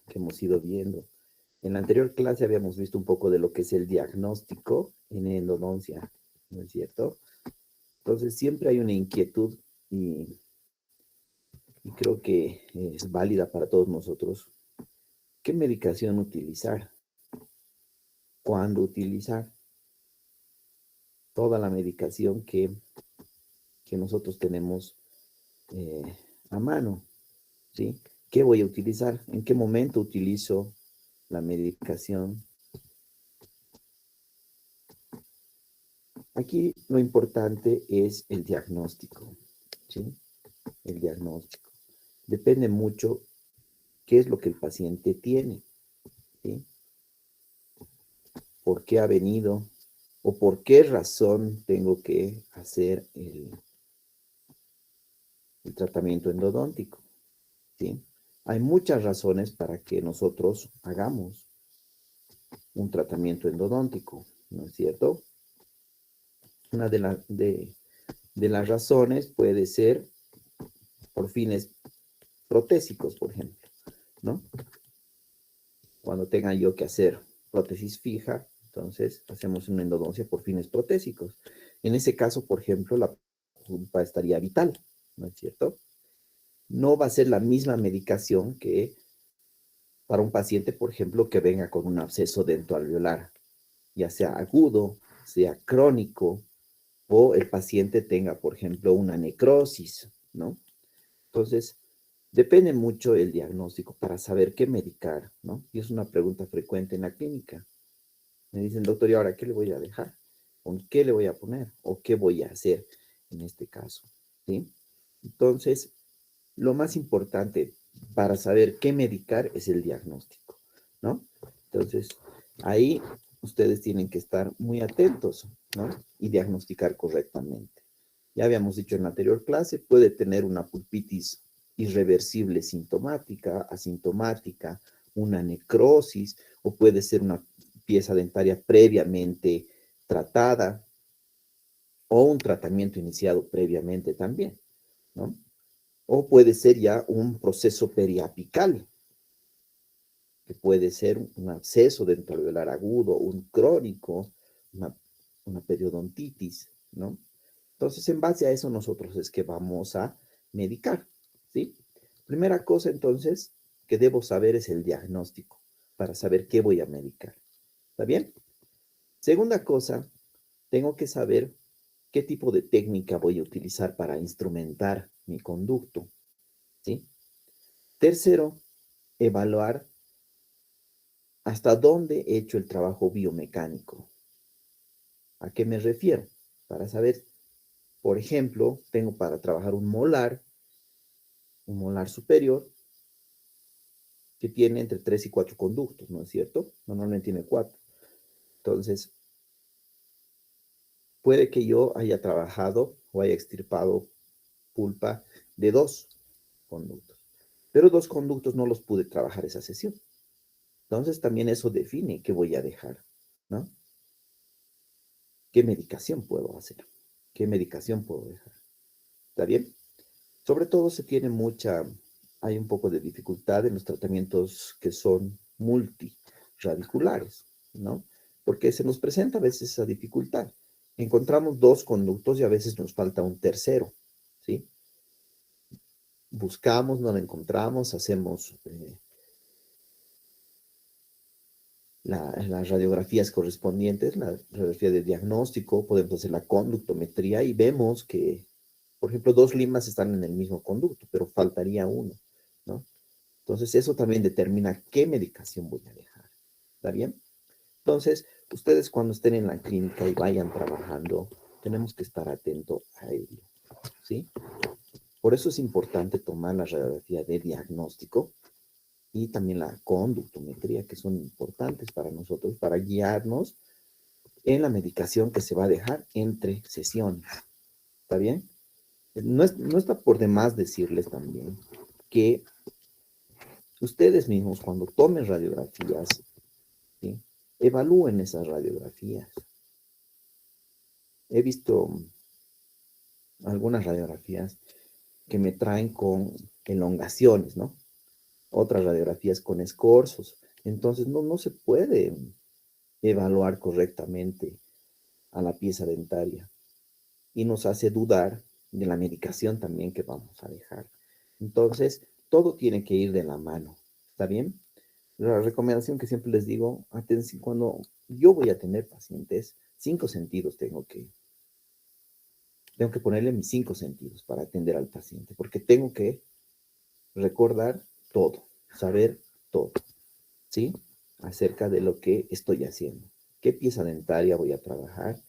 que hemos ido viendo. En la anterior clase habíamos visto un poco de lo que es el diagnóstico en endodoncia, ¿no es cierto? Entonces siempre hay una inquietud y, y creo que es válida para todos nosotros. ¿Qué medicación utilizar? ¿Cuándo utilizar? Toda la medicación que nosotros tenemos eh, a mano, ¿sí? ¿Qué voy a utilizar? ¿En qué momento utilizo la medicación? Aquí lo importante es el diagnóstico, ¿sí? El diagnóstico. Depende mucho qué es lo que el paciente tiene, ¿sí? ¿Por qué ha venido? ¿O por qué razón tengo que hacer el tratamiento endodóntico? ¿Sí? Hay muchas razones para que nosotros hagamos un tratamiento endodóntico, ¿no es cierto? Una de las razones puede ser por fines protésicos, por ejemplo, ¿no? Cuando tenga yo que hacer prótesis fija, entonces hacemos una endodoncia por fines protésicos. En ese caso, por ejemplo, la pulpa estaría vital, ¿no es cierto? No va a ser la misma medicación que para un paciente, por ejemplo, que venga con un absceso dentoalveolar, ya sea agudo, sea crónico, o el paciente tenga, por ejemplo, una necrosis, ¿no? Entonces, depende mucho el diagnóstico para saber qué medicar, ¿no? Y es una pregunta frecuente en la clínica. Me dicen, doctor, ¿y ahora qué le voy a dejar? ¿Con qué le voy a poner? ¿O qué voy a hacer en este caso? ¿Sí? Entonces, lo más importante para saber qué medicar es el diagnóstico, ¿no? Entonces, ahí ustedes tienen que estar muy atentos, ¿no? Y diagnosticar correctamente. Ya habíamos dicho en la anterior clase, puede tener una pulpitis irreversible sintomática, asintomática, una necrosis, o puede ser una pieza dentaria previamente tratada o un tratamiento iniciado previamente también, ¿no? O puede ser ya un proceso periapical, que puede ser un absceso dentalveolar agudo, un crónico, una, una periodontitis, ¿no? Entonces, en base a eso, nosotros es que vamos a medicar, ¿sí? Primera cosa, entonces, que debo saber es el diagnóstico, para saber qué voy a medicar. ¿Está bien? Segunda cosa, tengo que saber qué tipo de técnica voy a utilizar para instrumentar mi conducto, ¿sí? Tercero, evaluar hasta dónde he hecho el trabajo biomecánico. ¿A qué me refiero? Para saber, por ejemplo, tengo para trabajar un molar superior, que tiene entre 3 y 4 conductos, ¿no es cierto? Normalmente tiene 4. Entonces, puede que yo haya trabajado o haya extirpado pulpa de 2 conductos, pero 2 conductos no los pude trabajar esa sesión. Entonces, también eso define qué voy a dejar, ¿no? ¿Qué medicación puedo hacer? ¿Qué medicación puedo dejar? ¿Está bien? Sobre todo se tiene hay un poco de dificultad en los tratamientos que son multiradiculares, ¿no? Porque se nos presenta a veces esa dificultad. Encontramos 2 conductos y a veces nos falta un tercero, ¿sí? Buscamos, no lo encontramos, hacemos las radiografías correspondientes, la radiografía de diagnóstico, podemos hacer la conductometría y vemos que, por ejemplo, 2 limas están en el mismo conducto, pero faltaría uno, ¿no? Entonces, eso también determina qué medicación voy a dejar. ¿Está bien? Entonces, ustedes cuando estén en la clínica y vayan trabajando, tenemos que estar atentos a ello, ¿sí? Por eso es importante tomar la radiografía de diagnóstico y también la conductometría, que son importantes para nosotros, para guiarnos en la medicación que se va a dejar entre sesiones. ¿Está bien? No está por demás decirles también que ustedes mismos, cuando tomen radiografías, ¿sí? Evalúen esas radiografías. He visto algunas radiografías que me traen con elongaciones, ¿no? otras radiografías con escorzos. Entonces, no se puede evaluar correctamente a la pieza dentaria y nos hace dudar de la medicación también que vamos a dejar. Entonces, todo tiene que ir de la mano, ¿está bien? La recomendación que siempre les digo, atención, cuando yo voy a tener pacientes, 5 sentidos tengo que ponerle mis 5 sentidos para atender al paciente, porque tengo que recordar todo, saber todo, ¿sí? Acerca de lo que estoy haciendo. ¿Qué pieza dentaria voy a trabajar?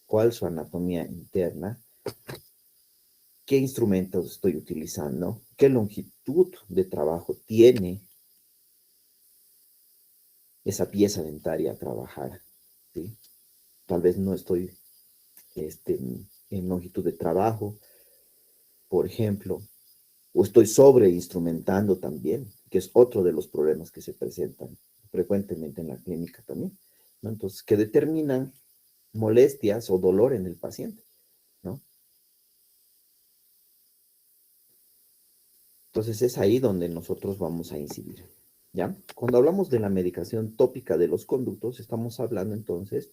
¿Cuál es su anatomía interna? ¿Qué instrumentos estoy utilizando? ¿Qué longitud de trabajo tiene esa pieza dentaria a trabajar? ¿Sí? Tal vez no estoy en longitud de trabajo, por ejemplo, o estoy sobreinstrumentando también, que es otro de los problemas que se presentan frecuentemente en la clínica también, ¿no? Entonces, que determinan molestias o dolor en el paciente, ¿no? Entonces, es ahí donde nosotros vamos a incidir, ¿ya? Cuando hablamos de la medicación tópica de los conductos, estamos hablando entonces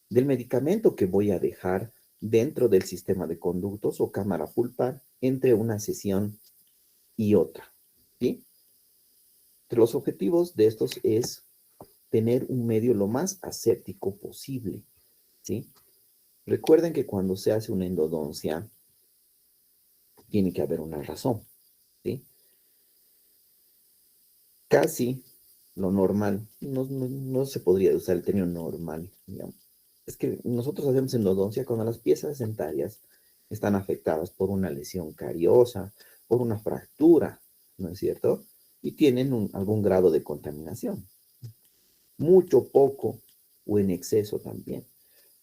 del medicamento que voy a dejar dentro del sistema de conductos o cámara pulpar entre una sesión y otra, ¿sí? Entre los objetivos de estos es tener un medio lo más aséptico posible, ¿sí? Recuerden que cuando se hace una endodoncia, tiene que haber una razón, ¿sí? Casi lo normal, no se podría usar el término normal, digamos. Es que nosotros hacemos endodoncia cuando las piezas dentarias están afectadas por una lesión cariosa, por una fractura, ¿no es cierto? Y tienen algún grado de contaminación, mucho, poco o en exceso también,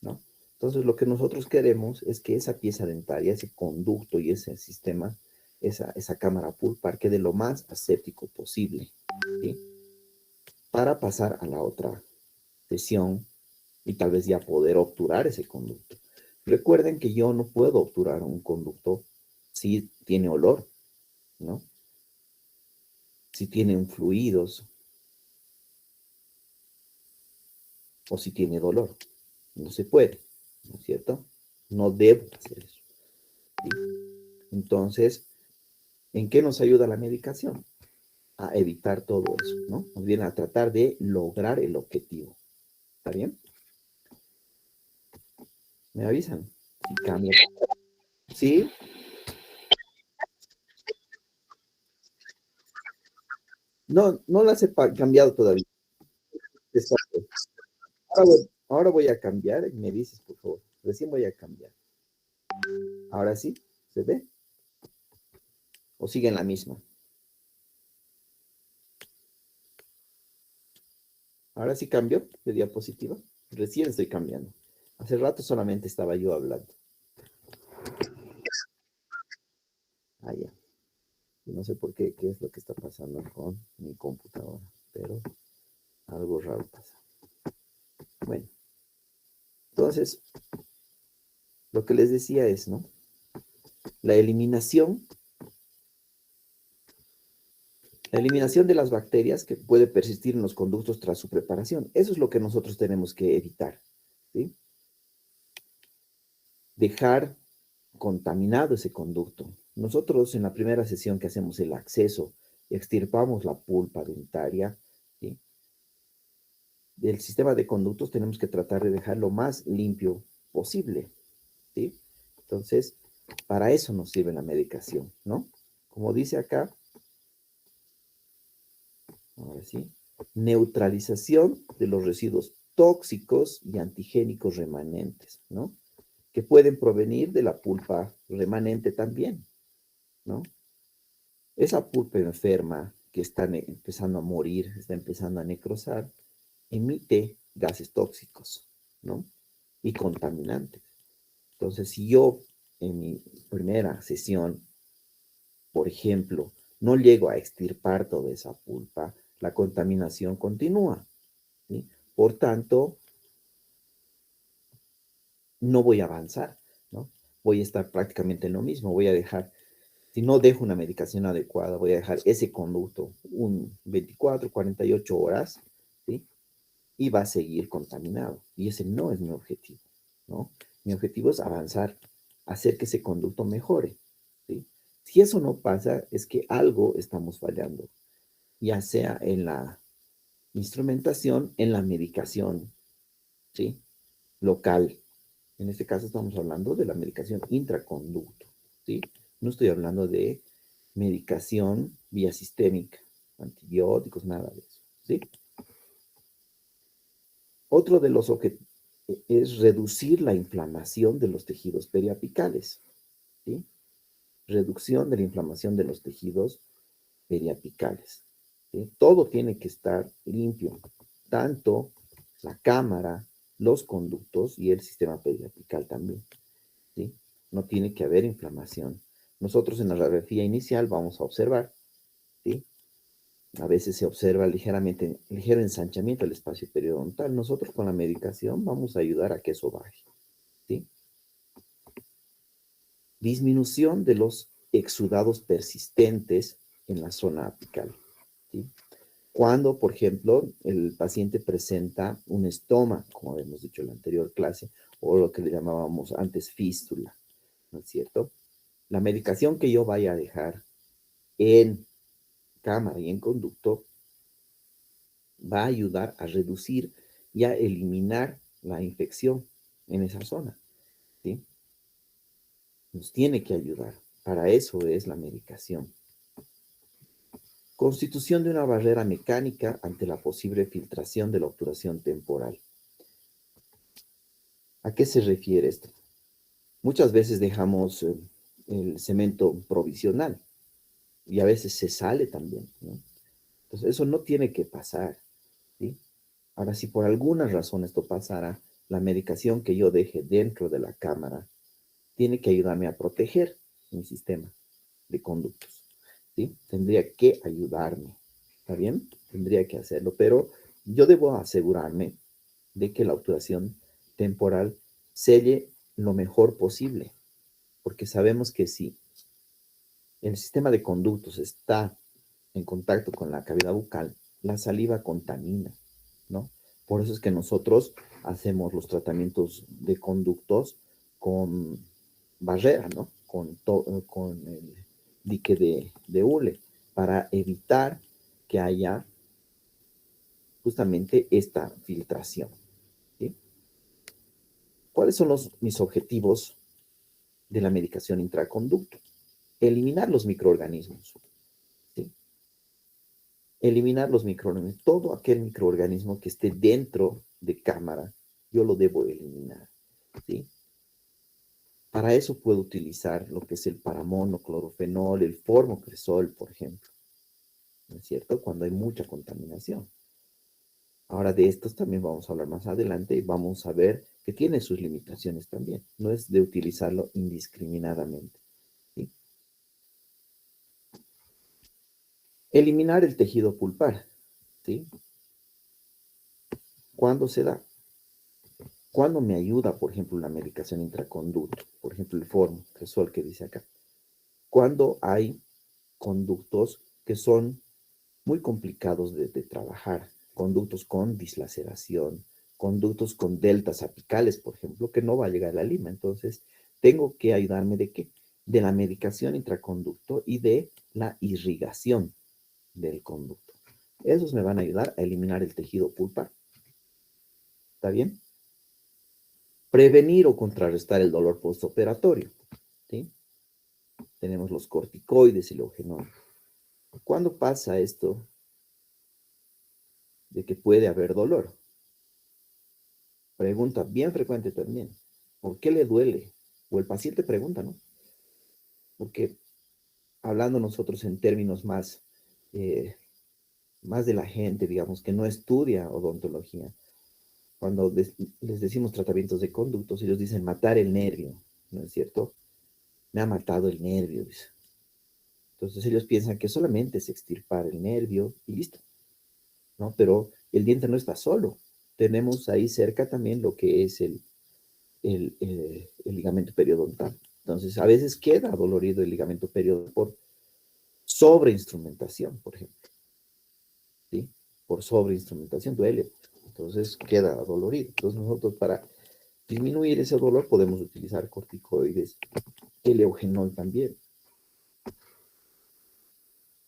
¿no? Entonces, lo que nosotros queremos es que esa pieza dentaria, ese conducto y ese sistema, esa cámara pulpar quede lo más aséptico posible, ¿sí? Para pasar a la otra sesión y tal vez ya poder obturar ese conducto. Recuerden que yo no puedo obturar un conducto si tiene olor, ¿no? Si tienen fluidos o si tiene dolor. No se puede, ¿no es cierto? No debo hacer eso, ¿sí? Entonces, ¿en qué nos ayuda la medicación? A evitar todo eso, ¿no? Nos viene a tratar de lograr el objetivo. ¿Está bien? ¿Me avisan? Si cambia. ¿Sí? No las he cambiado todavía. Exacto. Ahora voy a cambiar. Me dices, por favor. Recién voy a cambiar. Ahora sí, ¿se ve? ¿O sigue en la misma? Ahora sí cambio de diapositiva. Recién estoy cambiando. Hace rato solamente estaba yo hablando. Ah, ya. No sé por qué es lo que está pasando con mi computadora, pero algo raro pasa. Bueno, entonces, lo que les decía es, ¿no? La eliminación de las bacterias que puede persistir en los conductos tras su preparación. Eso es lo que nosotros tenemos que evitar, ¿sí? Dejar contaminado ese conducto. Nosotros en la primera sesión que hacemos el acceso, extirpamos la pulpa dentaria, ¿sí? Del sistema de conductos tenemos que tratar de dejarlo más limpio posible, ¿sí? Entonces, para eso nos sirve la medicación, ¿no? Como dice acá, ahora sí, neutralización de los residuos tóxicos y antigénicos remanentes, ¿no? Que pueden provenir de la pulpa remanente también, ¿no? Esa pulpa enferma que está empezando a morir, está empezando a necrosar, emite gases tóxicos, ¿no? Y contaminantes. Entonces, si yo en mi primera sesión, por ejemplo, no llego a extirpar toda esa pulpa, la contaminación continúa, ¿sí? Por tanto, no voy a avanzar, ¿no? Voy a estar prácticamente en lo mismo, voy a dejar Si no dejo una medicación adecuada, voy a dejar ese conducto un 24, 48 horas, ¿sí? Y va a seguir contaminado. Y ese no es mi objetivo, ¿no? Mi objetivo es avanzar, hacer que ese conducto mejore, ¿sí? Si eso no pasa, es que algo estamos fallando, ya sea en la instrumentación, en la medicación, ¿sí? Local. En este caso estamos hablando de la medicación intraconducto, ¿sí? No estoy hablando de medicación vía sistémica, antibióticos, nada de eso, ¿sí? Otro de los objetivos es reducir la inflamación de los tejidos periapicales, ¿sí? Reducción de la inflamación de los tejidos periapicales, ¿sí? Todo tiene que estar limpio, tanto la cámara, los conductos y el sistema periapical también, ¿sí? No tiene que haber inflamación. Nosotros en la radiografía inicial vamos a observar, ¿sí? A veces se observa ligero ensanchamiento del espacio periodontal. Nosotros con la medicación vamos a ayudar a que eso baje, ¿sí? Disminución de los exudados persistentes en la zona apical, ¿sí? Cuando, por ejemplo, el paciente presenta un estoma, como habíamos dicho en la anterior clase, o lo que le llamábamos antes fístula, ¿no es cierto? La medicación que yo vaya a dejar en cámara y en conducto va a ayudar a reducir y a eliminar la infección en esa zona, ¿sí? Nos tiene que ayudar. Para eso es la medicación. Constitución de una barrera mecánica ante la posible filtración de la obturación temporal. ¿A qué se refiere esto? Muchas veces dejamos el cemento provisional y a veces se sale también, ¿no? Entonces, eso no tiene que pasar, ¿sí? Ahora, si por alguna razón esto pasara, la medicación que yo deje dentro de la cámara tiene que ayudarme a proteger mi sistema de conductos, ¿sí? Tendría que ayudarme, ¿está bien? Tendría que hacerlo, pero yo debo asegurarme de que la obturación temporal selle lo mejor posible, porque sabemos que si el sistema de conductos está en contacto con la cavidad bucal, la saliva contamina, ¿no? Por eso es que nosotros hacemos los tratamientos de conductos con barrera, ¿no? Con el dique de hule, para evitar que haya justamente esta filtración, ¿sí? ¿Cuáles son mis objetivos de la medicación intraconducto? Eliminar los microorganismos, ¿sí? Eliminar los microorganismos, todo aquel microorganismo que esté dentro de cámara, yo lo debo eliminar, ¿sí? Para eso puedo utilizar lo que es el paramono, clorofenol, el formocresol, por ejemplo, ¿no es cierto? Cuando hay mucha contaminación. Ahora de estos también vamos a hablar más adelante y vamos a ver que tiene sus limitaciones también. No es de utilizarlo indiscriminadamente, ¿sí? Eliminar el tejido pulpar, ¿sí? ¿Cuándo se da? ¿Cuándo me ayuda, por ejemplo, la medicación intraconducto? Por ejemplo, el formocresol que dice acá. Cuando hay conductos que son muy complicados de trabajar, conductos con dislaceración, conductos con deltas apicales, por ejemplo, que no va a llegar a la lima. Entonces, tengo que ayudarme de qué? De la medicación intraconducto y de la irrigación del conducto. Esos me van a ayudar a eliminar el tejido pulpar. ¿Está bien? Prevenir o contrarrestar el dolor postoperatorio, ¿sí? Tenemos los corticoides y el eugenol. ¿Cuándo pasa esto de que puede haber dolor? Pregunta bien frecuente también. ¿Por qué le duele? O el paciente pregunta, ¿no? Porque hablando nosotros en términos eh, más de la gente, digamos, que no estudia odontología, cuando les decimos tratamientos de conductos, ellos dicen matar el nervio, ¿no es cierto? Me ha matado el nervio, dice. Entonces ellos piensan que solamente es extirpar el nervio y listo, ¿no? Pero el diente no está solo. Tenemos ahí cerca también lo que es el ligamento periodontal, Entonces, a veces queda dolorido el ligamento periodontal por sobreinstrumentación, por ejemplo, ¿sí? Por sobreinstrumentación duele, entonces queda dolorido. Entonces, nosotros para disminuir ese dolor podemos utilizar corticoides, el eugenol también.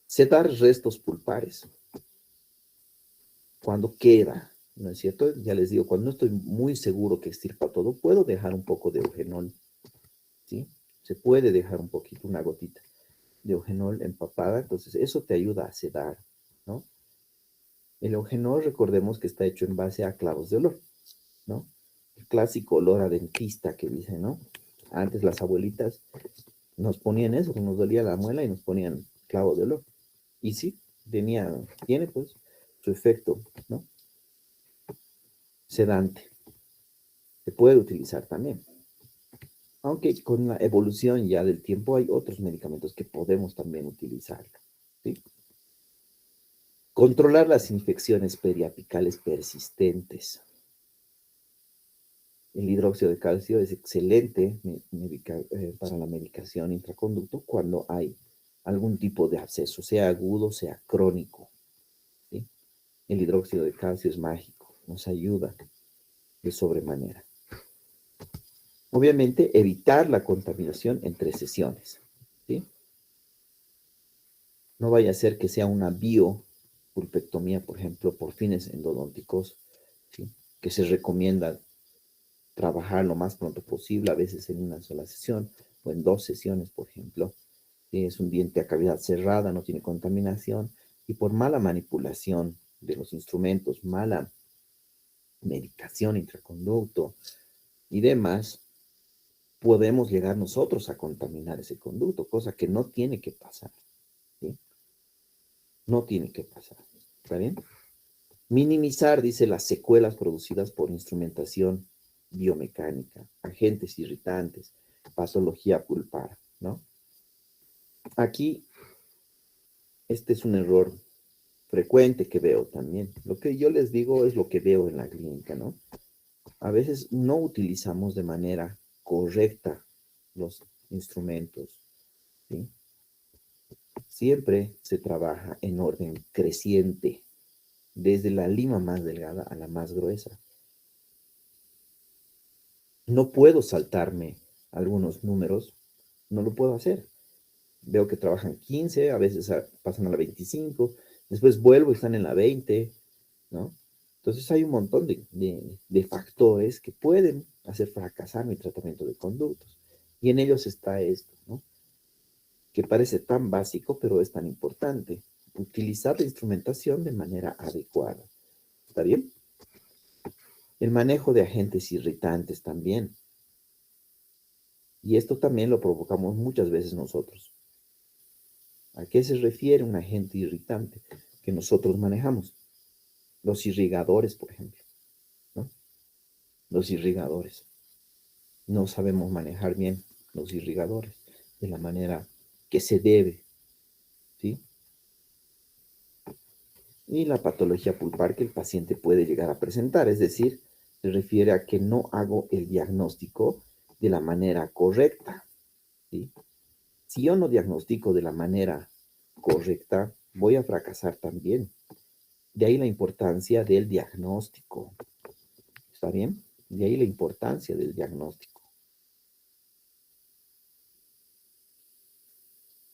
Sedar restos pulpares cuando queda, ¿no es cierto? Ya les digo, cuando no estoy muy seguro que extirpa todo, puedo dejar un poco de eugenol, ¿sí? Se puede dejar un poquito, una gotita de eugenol empapada, entonces eso te ayuda a sedar, ¿no? El eugenol, recordemos que está hecho en base a clavos de olor, ¿no? El clásico olor a dentista que dicen, ¿no? Antes las abuelitas nos ponían eso, nos dolía la muela y nos ponían clavo de olor. Y sí, tiene pues su efecto, ¿no? Sedante. Se puede utilizar también. Aunque con la evolución ya del tiempo hay otros medicamentos que podemos también utilizar, ¿sí? Controlar las infecciones periapicales persistentes. El hidróxido de calcio es excelente para la medicación intraconducto cuando hay algún tipo de absceso, sea agudo, sea crónico, ¿sí? El hidróxido de calcio es mágico, nos ayuda de sobremanera. Obviamente, evitar la contaminación entre sesiones, ¿sí? No vaya a ser que sea una biopulpectomía, por ejemplo, por fines endodónticos, ¿sí? Que se recomienda trabajar lo más pronto posible, a veces en una sola sesión o en 2 sesiones, por ejemplo. Es un diente a cavidad cerrada, no tiene contaminación, y por mala manipulación de los instrumentos, mala medicación intraconducto y demás, podemos llegar nosotros a contaminar ese conducto, cosa que no tiene que pasar, ¿sí? No tiene que pasar, ¿está bien? Minimizar, dice, las secuelas producidas por instrumentación biomecánica, agentes irritantes, patología pulpar, ¿no? Aquí, este es un error frecuente que veo también. Lo que yo les digo es lo que veo en la clínica, ¿no? A veces no utilizamos de manera correcta los instrumentos, ¿sí? Siempre se trabaja en orden creciente, desde la lima más delgada a la más gruesa. No puedo saltarme algunos números, no lo puedo hacer. Veo que trabajan 15, a veces pasan a la 25, después vuelvo y están en la 20, ¿no? Entonces hay un montón de factores que pueden hacer fracasar mi tratamiento de conductos. Y en ellos está esto, ¿no? Que parece tan básico, pero es tan importante. Utilizar la instrumentación de manera adecuada. ¿Está bien? El manejo de agentes irritantes también. Y esto también lo provocamos muchas veces nosotros. ¿A qué se refiere un agente irritante que nosotros manejamos? Los irrigadores, por ejemplo, ¿no? Los irrigadores. No sabemos manejar bien los irrigadores de la manera que se debe, ¿sí? Y la patología pulpar que el paciente puede llegar a presentar, es decir, se refiere a que no hago el diagnóstico de la manera correcta, ¿sí? Si yo no diagnostico de la manera correcta, voy a fracasar también. De ahí la importancia del diagnóstico. ¿Está bien? De ahí la importancia del diagnóstico.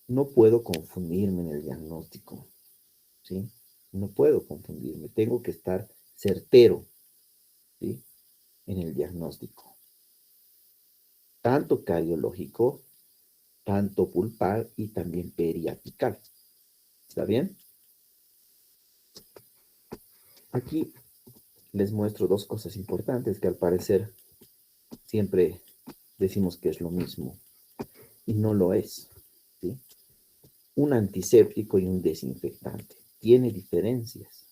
No puedo confundirme en el diagnóstico, ¿sí? No puedo confundirme. Tengo que estar certero, ¿sí? En el diagnóstico. Tanto cardiológico, tanto pulpar y también periapical. ¿Está bien? Aquí les muestro dos cosas importantes que al parecer siempre decimos que es lo mismo y no lo es, ¿sí? Un antiséptico y un desinfectante. Tiene diferencias,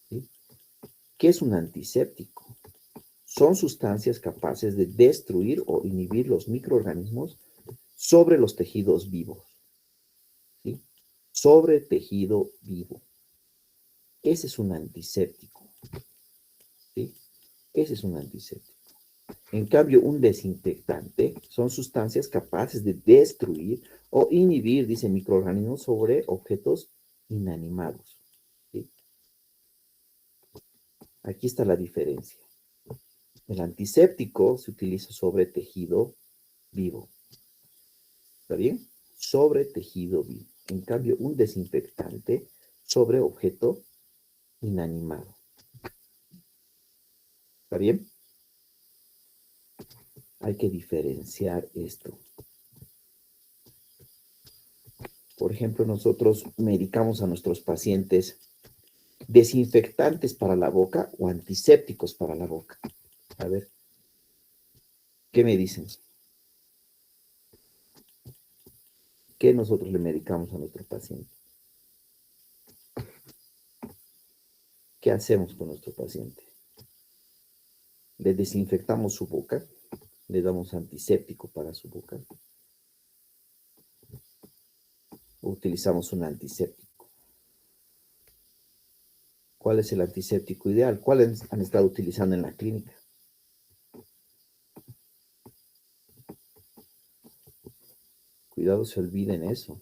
¿sí? ¿Qué es un antiséptico? Son sustancias capaces de destruir o inhibir los microorganismos sobre los tejidos vivos, ¿sí? Sobre tejido vivo. Ese es un antiséptico, ¿sí? Ese es un antiséptico. En cambio, un desinfectante son sustancias capaces de destruir o inhibir, dice, microorganismos sobre objetos inanimados. ¿Sí? Aquí está la diferencia. El antiséptico se utiliza sobre tejido vivo. ¿Está bien? Sobre tejido vivo. En cambio, un desinfectante sobre objeto inanimado. ¿Está bien? Hay que diferenciar esto. Por ejemplo, nosotros medicamos a nuestros pacientes desinfectantes para la boca o antisépticos para la boca. A ver, ¿qué me dicen? ¿Qué nosotros le medicamos a nuestro paciente? ¿Qué hacemos con nuestro paciente? Le desinfectamos su boca, le damos antiséptico para su boca, o utilizamos un antiséptico. ¿Cuál es el antiséptico ideal? ¿Cuál han estado utilizando en la clínica? Cuidado, se olviden eso.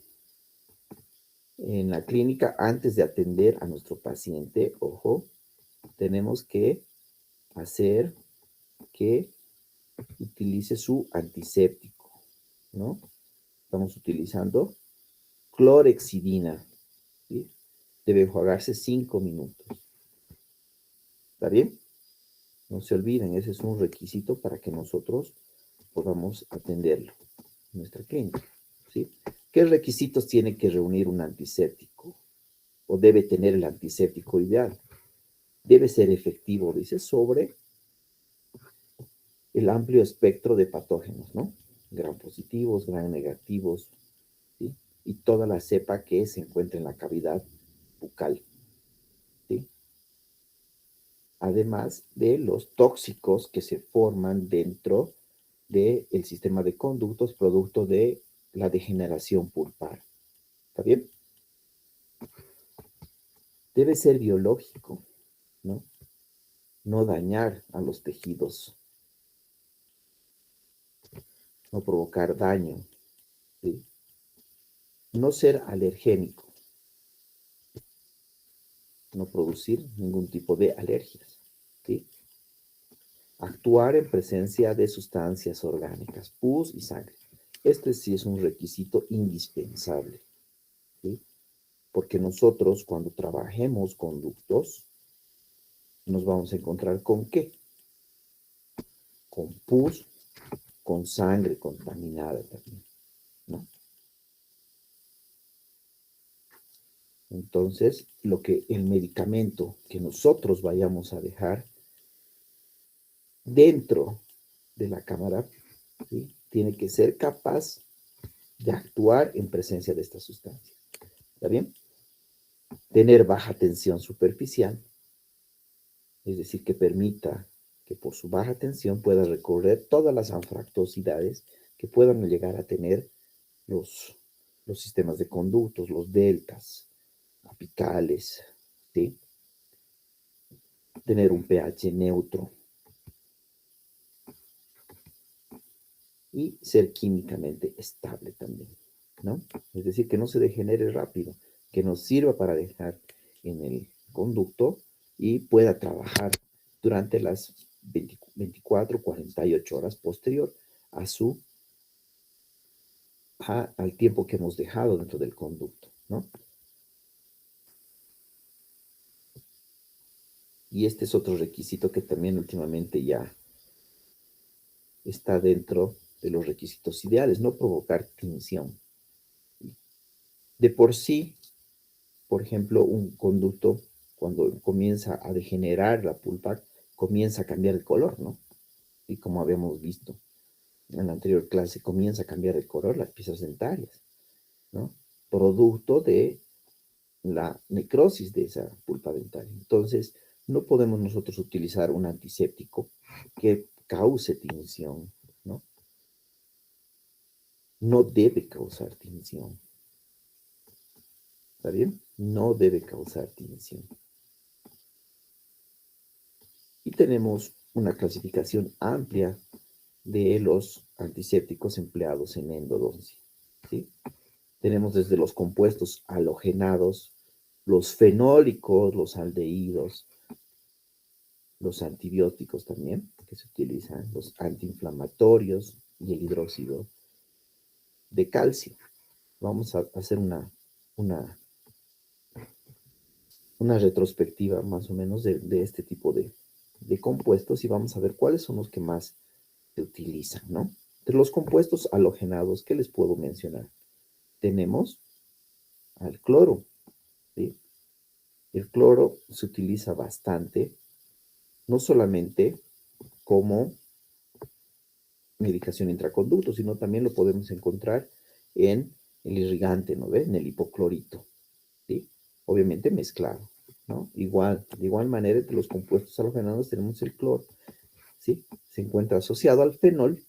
En la clínica, antes de atender a nuestro paciente, ojo, tenemos que hacer que utilice su antiséptico, ¿no? Estamos utilizando clorexidina, ¿sí? Debe enjuagarse 5 minutos. ¿Está bien? No se olviden, ese es un requisito para que nosotros podamos atenderlo en nuestra clínica, ¿sí? ¿Qué requisitos tiene que reunir un antiséptico? ¿O debe tener el antiséptico ideal? Debe ser efectivo, dice, sobre el amplio espectro de patógenos, ¿no? Gram positivos, gram negativos, ¿sí? Y toda la cepa que se encuentra en la cavidad bucal, ¿sí? Además de los tóxicos que se forman dentro del sistema de conductos producto de la degeneración pulpar. ¿Está bien? Debe ser biológico, ¿no? No dañar a los tejidos, no provocar daño, ¿sí? No ser alergénico, no producir ningún tipo de alergias, ¿sí? Actuar en presencia de sustancias orgánicas, pus y sangre. Este sí es un requisito indispensable, ¿sí? Porque nosotros cuando trabajemos conductos, nos vamos a encontrar con ¿qué? Con pus, con sangre contaminada también, ¿no? Entonces, el medicamento que nosotros vayamos a dejar dentro de la cámara, ¿sí? Tiene que ser capaz de actuar en presencia de esta sustancia. ¿Está bien? Tener baja tensión superficial, es decir, que permita que por su baja tensión pueda recorrer todas las anfractuosidades que puedan llegar a tener los, los sistemas de conductos, los deltas, apicales, ¿sí? Tener un pH neutro y ser químicamente estable también, ¿no? Es decir, que no se degenere rápido, que nos sirva para dejar en el conducto y pueda trabajar durante las 24, 48 horas posterior a al tiempo que hemos dejado dentro del conducto, ¿no? Y este es otro requisito que también últimamente ya está dentro de los requisitos ideales, no provocar tinción. De por sí, por ejemplo, un conducto, cuando comienza a degenerar la pulpa, comienza a cambiar el color, ¿no? Y como habíamos visto en la anterior clase, comienza a cambiar el color las piezas dentarias, ¿no? Producto de la necrosis de esa pulpa dentaria. Entonces, no podemos nosotros utilizar un antiséptico que cause tinción, ¿no? No debe causar tinción. ¿Está bien? No debe causar tinción. Y tenemos una clasificación amplia de los antisépticos empleados en endodoncia, ¿sí? Tenemos desde los compuestos halogenados, los fenólicos, los aldehídos, los antibióticos también, que se utilizan, los antiinflamatorios y el hidróxido de calcio. Vamos a hacer una, una retrospectiva más o menos de este tipo de compuestos y vamos a ver cuáles son los que más se utilizan, ¿no? De los compuestos halogenados, ¿qué les puedo mencionar? Tenemos al cloro, ¿sí? El cloro se utiliza bastante, no solamente como medicación intraconducto, sino también lo podemos encontrar en el irrigante, ¿no ve? En el hipoclorito, ¿sí? Obviamente mezclado, ¿no? Igual, de igual manera, entre los compuestos halogenados tenemos el cloro, ¿sí? Se encuentra asociado al fenol.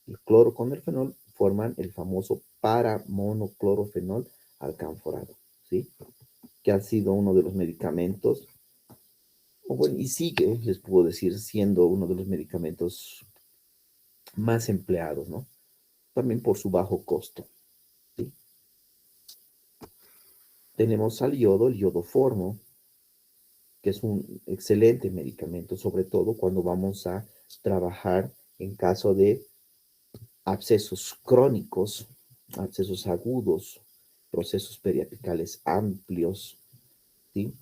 El cloro con el fenol forman el famoso paramonoclorofenol alcanforado, ¿sí? Que ha sido uno de los medicamentos, o bueno, y sigue, les puedo decir, siendo uno de los medicamentos más empleados, ¿no? También por su bajo costo, ¿sí? Tenemos al yodo, el yodoformo, que es un excelente medicamento, sobre todo cuando vamos a trabajar en caso de abscesos crónicos, abscesos agudos, procesos periapicales amplios, ¿sí?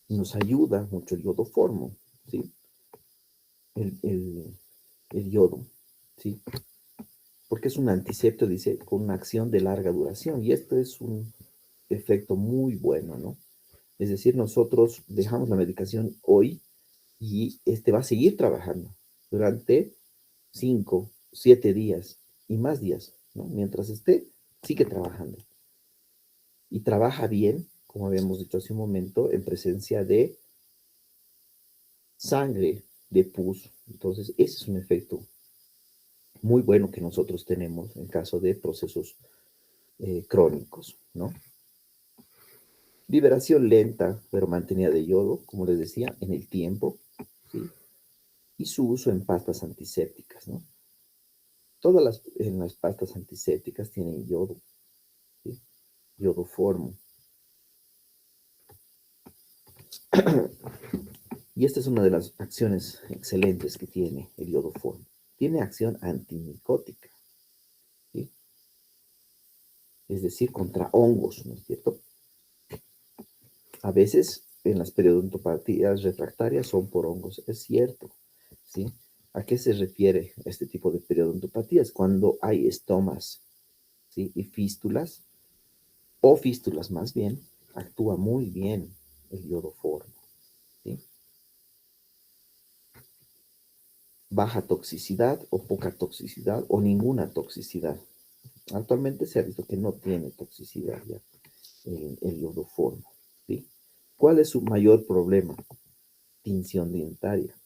Nos ayuda mucho el yodoformo, ¿sí? El, el, el yodo, ¿sí? Porque es un antisepto, dice, con una acción de larga duración, y esto es un efecto muy bueno, ¿no? Es decir, nosotros dejamos la medicación hoy y este va a seguir trabajando durante 5, 7 días y más días, ¿no? Mientras esté, sigue trabajando. Y trabaja bien, como habíamos dicho hace un momento, en presencia de sangre, de pus. Entonces, ese es un efecto muy bueno que nosotros tenemos en caso de procesos crónicos, ¿no? Liberación lenta, pero mantenida de yodo, como les decía, en el tiempo, ¿sí? Y su uso en pastas antisépticas, ¿no? Todas las pastas antisépticas tienen yodo, ¿sí? Yodoformo. Y esta es una de las acciones excelentes que tiene el yodoformo. Tiene acción antimicótica, ¿sí? Es decir, contra hongos, ¿no es cierto? A veces en las periodontopatías refractarias son por hongos, es cierto, ¿sí? ¿A qué se refiere este tipo de periodontopatías? Cuando hay estomas, ¿sí? Y fístulas, o fístulas más bien, actúa muy bien el yodoformo, ¿sí? Baja toxicidad o poca toxicidad o ninguna toxicidad. Actualmente se ha visto que no tiene toxicidad ya el yodoformo, ¿sí? ¿Cuál es su mayor problema? Tinción dentaria,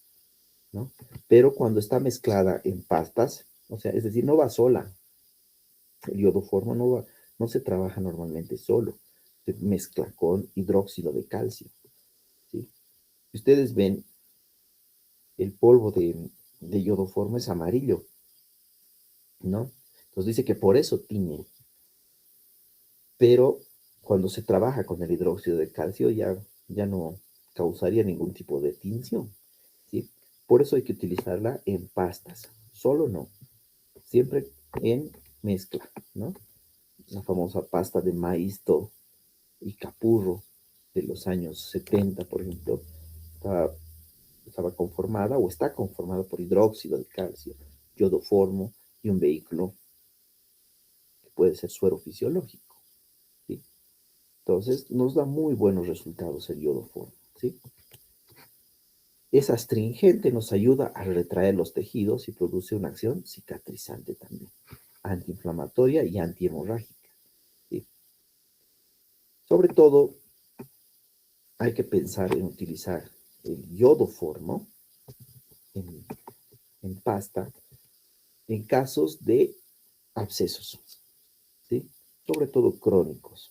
¿no? Pero cuando está mezclada en pastas, o sea, es decir, no va sola. El yodoformo no se trabaja normalmente solo, se mezcla con hidróxido de calcio, ¿sí? Si ustedes ven, el polvo de yodoformo es amarillo, ¿no? Entonces dice que por eso tiñe, pero cuando se trabaja con el hidróxido de calcio ya no causaría ningún tipo de tinción, ¿sí? Por eso hay que utilizarla en pastas, solo no, siempre en mezcla, ¿no? La famosa pasta de maíz y capurro de los años 70, por ejemplo, estaba, estaba conformada o está conformada por hidróxido de calcio, yodoformo y un vehículo que puede ser suero fisiológico, ¿sí? Entonces, nos da muy buenos resultados el yodoformo, ¿sí? Es astringente, nos ayuda a retraer los tejidos y produce una acción cicatrizante también, antiinflamatoria y antihemorrágica, ¿sí? Sobre todo, hay que pensar en utilizar el yodoformo en, en pasta en casos de abscesos, ¿sí? Sobre todo crónicos.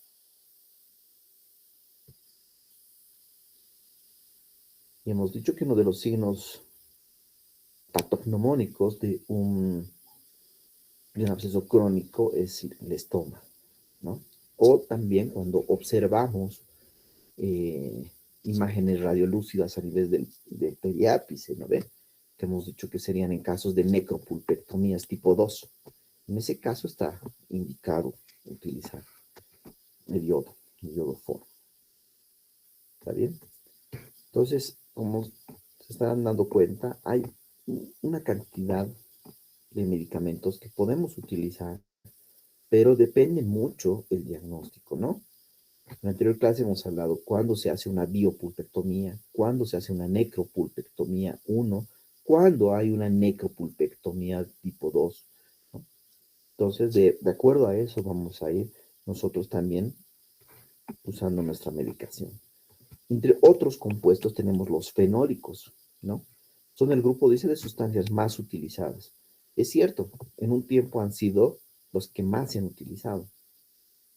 Y hemos dicho que uno de los signos patognomónicos de un absceso crónico es el estómago, ¿no? O también cuando observamos eh, imágenes radiolúcidas a nivel del periápice, ¿no ve? Que hemos dicho que serían en casos de necropulpectomías tipo 2. En ese caso está indicado utilizar el iodoform. ¿Está bien? Entonces, como se están dando cuenta, hay una cantidad de medicamentos que podemos utilizar, pero depende mucho el diagnóstico, ¿no? En la anterior clase hemos hablado cuándo se hace una biopulpectomía, cuándo se hace una necropulpectomía 1, cuándo hay una necropulpectomía tipo 2, ¿no? Entonces, de acuerdo a eso, vamos a ir nosotros también usando nuestra medicación. Entre otros compuestos tenemos los fenólicos, ¿no? Son el grupo, dice, de sustancias más utilizadas. Es cierto, en un tiempo han sido los que más se han utilizado.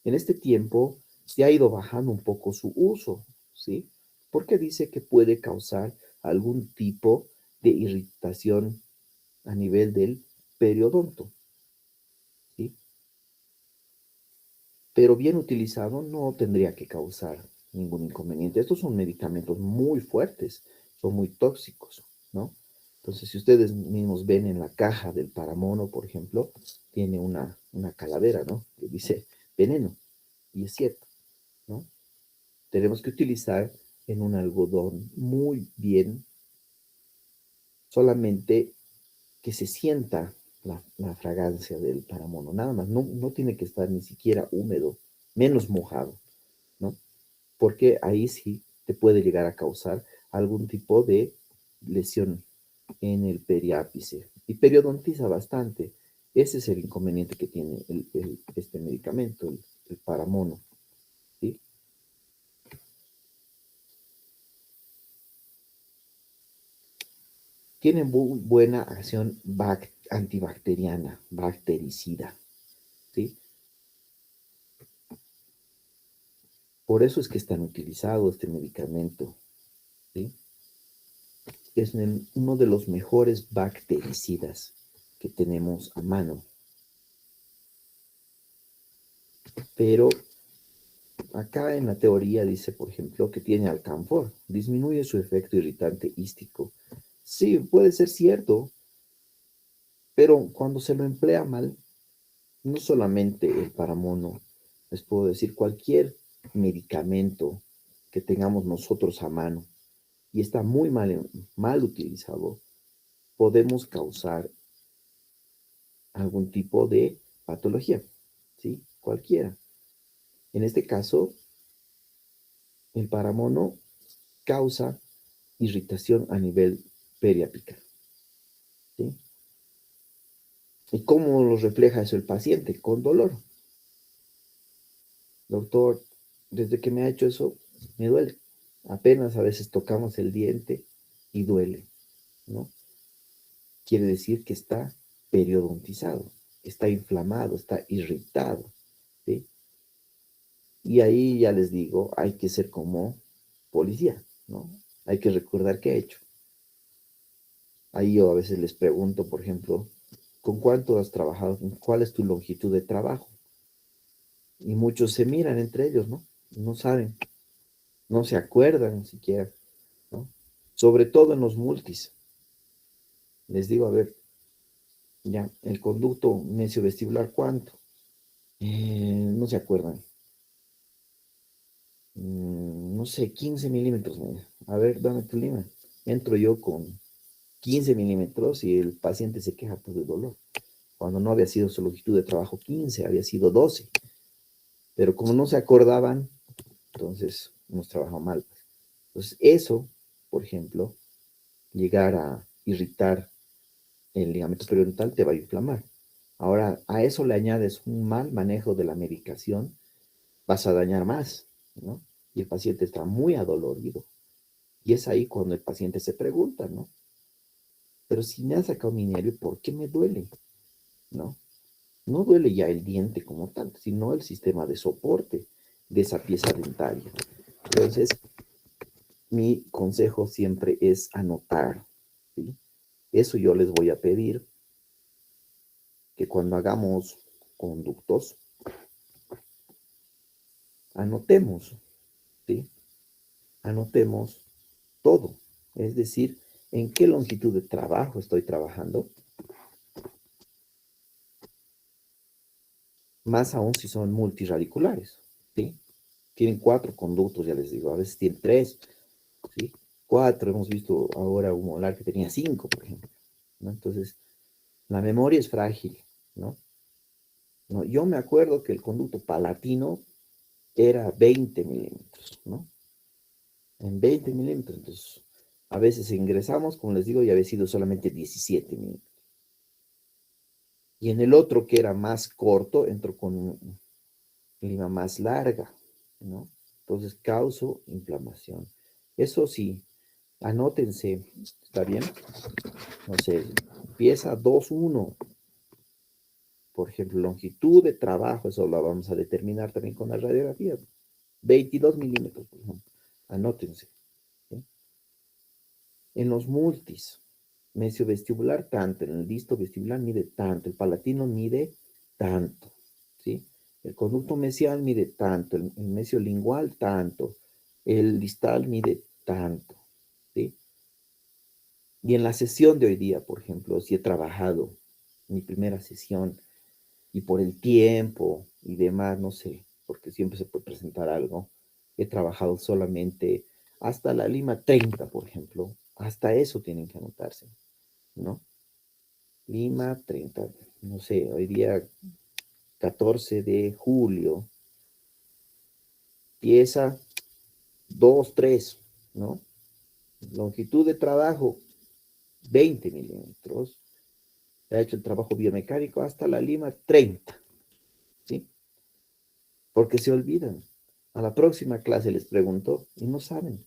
En este tiempo se ha ido bajando un poco su uso, ¿sí? Porque dice que puede causar algún tipo de irritación a nivel del periodonto, ¿sí? Pero bien utilizado no tendría que causar ningún inconveniente. Estos son medicamentos muy fuertes, son muy tóxicos, ¿no? Entonces, si ustedes mismos ven en la caja del paramono, por ejemplo, tiene una calavera, ¿no? Que dice veneno, y es cierto, ¿no? Tenemos que utilizar en un algodón muy bien, solamente que se sienta la fragancia del paramono, nada más, no tiene que estar ni siquiera húmedo, menos mojado, ¿no? Porque ahí sí te puede llegar a causar algún tipo de lesión en el periápice y periodontiza bastante. Ese es el inconveniente que tiene este medicamento, el paramono, ¿sí? Tiene muy buena acción antibacteriana, bactericida, ¿sí? Por eso es que es tan utilizado este medicamento, ¿sí? Es uno de los mejores bactericidas que tenemos a mano. Pero acá en la teoría dice, por ejemplo, que tiene alcanfor, disminuye su efecto irritante hístico. Sí, puede ser cierto, pero cuando se lo emplea mal, no solamente el paramono, les puedo decir cualquier medicamento que tengamos nosotros a mano y está muy mal utilizado, podemos causar algún tipo de patología, ¿sí? Cualquiera. En este caso, el paramono causa irritación a nivel periapical, ¿sí? ¿Y cómo lo refleja eso el paciente? Con dolor. Doctor, desde que me ha hecho eso, me duele. Apenas a veces tocamos el diente y duele, ¿no? Quiere decir que está periodontizado, está inflamado, está irritado, ¿sí? Y ahí ya les digo, hay que ser como policía, ¿no? Hay que recordar qué ha hecho. Ahí yo a veces les pregunto, por ejemplo, ¿con cuánto has trabajado? ¿Cuál es tu longitud de trabajo? Y muchos se miran entre ellos, ¿no? No saben, no se acuerdan ni siquiera, ¿no? Sobre todo en los multis. Les digo, a ver, ya, el conducto mesiovestibular, ¿cuánto? No se acuerdan. No sé, 15 milímetros. A ver, dame tu lima. Entro yo con 15 milímetros y el paciente se queja pues, de dolor. Cuando no había sido su longitud de trabajo 15, había sido 12. Pero como no se acordaban, entonces hemos trabajado mal. Entonces, eso, por ejemplo, llegar a irritar el ligamento periodontal te va a inflamar. Ahora, a eso le añades un mal manejo de la medicación, vas a dañar más, ¿no? Y el paciente está muy adolorido. Y es ahí cuando el paciente se pregunta, ¿no? Pero si me ha sacado mi nervio, ¿por qué me duele? ¿No? No duele ya el diente como tal, sino el sistema de soporte de esa pieza dentaria. Entonces, mi consejo siempre es anotar, ¿sí? eso yo les voy a pedir que cuando hagamos conductos, anotemos, ¿sí? Anotemos todo. Es decir, en qué longitud de trabajo estoy trabajando. Más aún si son multirradiculares, ¿sí? Tienen 4 conductos, ya les digo, a veces tienen 3, ¿sí? 4, hemos visto ahora un molar que tenía 5, por ejemplo, ¿no? Entonces, la memoria es frágil, ¿no? ¿No? Yo me acuerdo que el conducto palatino era 20 milímetros, ¿no? En 20 milímetros, entonces, a veces ingresamos, como les digo, y había sido solamente 17 milímetros. Y en el otro, que era más corto, entró con lima más larga, ¿no? Entonces, causa inflamación. Eso sí, anótense, ¿está bien? No sé, pieza 2-1, por ejemplo, longitud de trabajo, eso lo vamos a determinar también con la radiografía. 22 milímetros, por ejemplo. Anótense. ¿Sí? En los multis, mesiovestibular tanto, en el disto vestibular mide tanto, el palatino mide tanto, ¿sí? El conducto mesial mide tanto, el mesiolingual tanto, el distal mide tanto, ¿sí? Y en la sesión de hoy día, por ejemplo, si he trabajado mi primera sesión y por el tiempo y demás, no sé, porque siempre se puede presentar algo, he trabajado solamente hasta la lima 30, por ejemplo, hasta eso tienen que anotarse, ¿no? Lima 30, no sé, hoy día 14 de julio, pieza 2-3, ¿no? Longitud de trabajo 20 milímetros, ha hecho el trabajo biomecánico hasta la lima 30, ¿sí? Porque se olvidan. A la próxima clase les pregunto y no saben.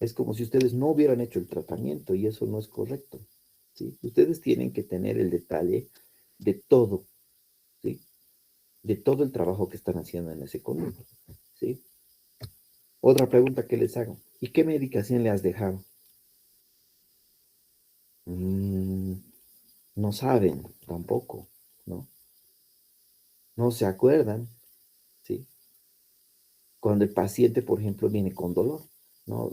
Es como si ustedes no hubieran hecho el tratamiento y eso no es correcto, ¿sí? Ustedes tienen que tener el detalle de todo, ¿sí? De todo el trabajo que están haciendo en ese conducto, ¿sí? Otra pregunta que les hago. ¿Y qué medicación le has dejado? Mm, no saben tampoco, ¿no? No se acuerdan, ¿sí? Cuando el paciente, por ejemplo, viene con dolor, ¿no?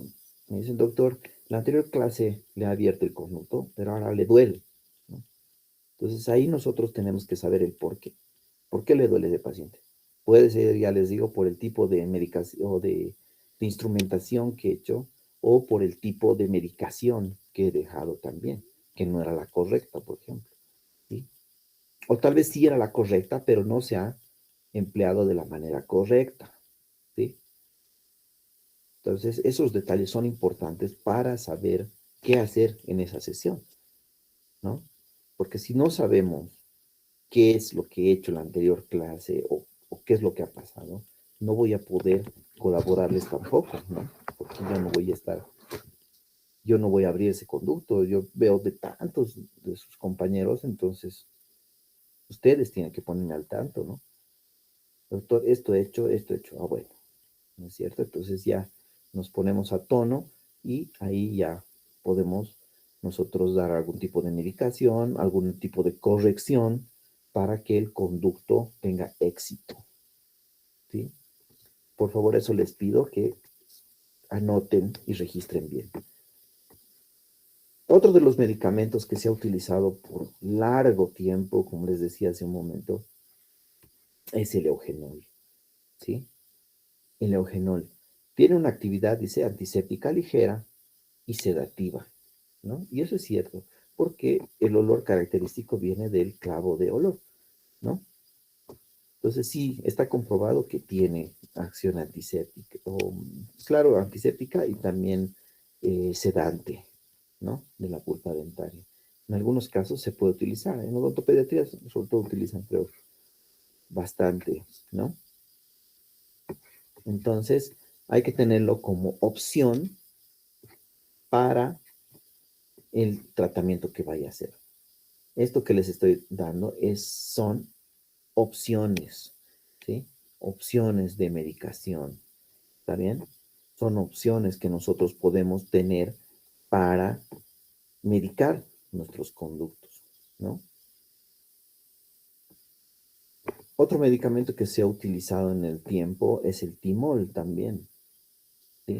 Me dicen, doctor, la anterior clase le ha abierto el conducto, pero ahora le duele, ¿no? Entonces ahí nosotros tenemos que saber el por qué. ¿Por qué le duele ese paciente? Puede ser, ya les digo, por el tipo de medicación o de instrumentación que he hecho o por el tipo de medicación que he dejado también, que no era la correcta, por ejemplo, ¿sí? O tal vez sí era la correcta, pero no se ha empleado de la manera correcta, ¿sí? Entonces, esos detalles son importantes para saber qué hacer en esa sesión, ¿no? Porque si no sabemos qué es lo que he hecho en la anterior clase o qué es lo que ha pasado, no voy a poder colaborarles tampoco, ¿no? Porque yo no voy a estar, yo no voy a abrir ese conducto, yo veo de tantos de sus compañeros, entonces ustedes tienen que ponerme al tanto, ¿no? Doctor, esto he hecho, ah, bueno, ¿no es cierto? Entonces ya nos ponemos a tono y ahí ya podemos nosotros dar algún tipo de medicación, algún tipo de corrección para que el conducto tenga éxito, ¿sí? Por favor, eso les pido que anoten y registren bien. Otro de los medicamentos que se ha utilizado por largo tiempo, como les decía hace un momento, es el eugenol, ¿sí? El eugenol tiene una actividad, dice, antiséptica ligera y sedativa, ¿no? Y eso es cierto, porque el olor característico viene del clavo de olor, ¿no? Entonces sí, está comprobado que tiene acción antiséptica, o, claro, antiséptica y también sedante, ¿no? De la pulpa dentaria. En algunos casos se puede utilizar, en odontopediatría sobre todo utilizan, creo, bastante, ¿no? Entonces hay que tenerlo como opción para el tratamiento que vaya a hacer. Esto que les estoy dando son opciones, ¿sí? Opciones de medicación, ¿está bien? Son opciones que nosotros podemos tener para medicar nuestros conductos, ¿no? Otro medicamento que se ha utilizado en el tiempo es el timol también, ¿sí?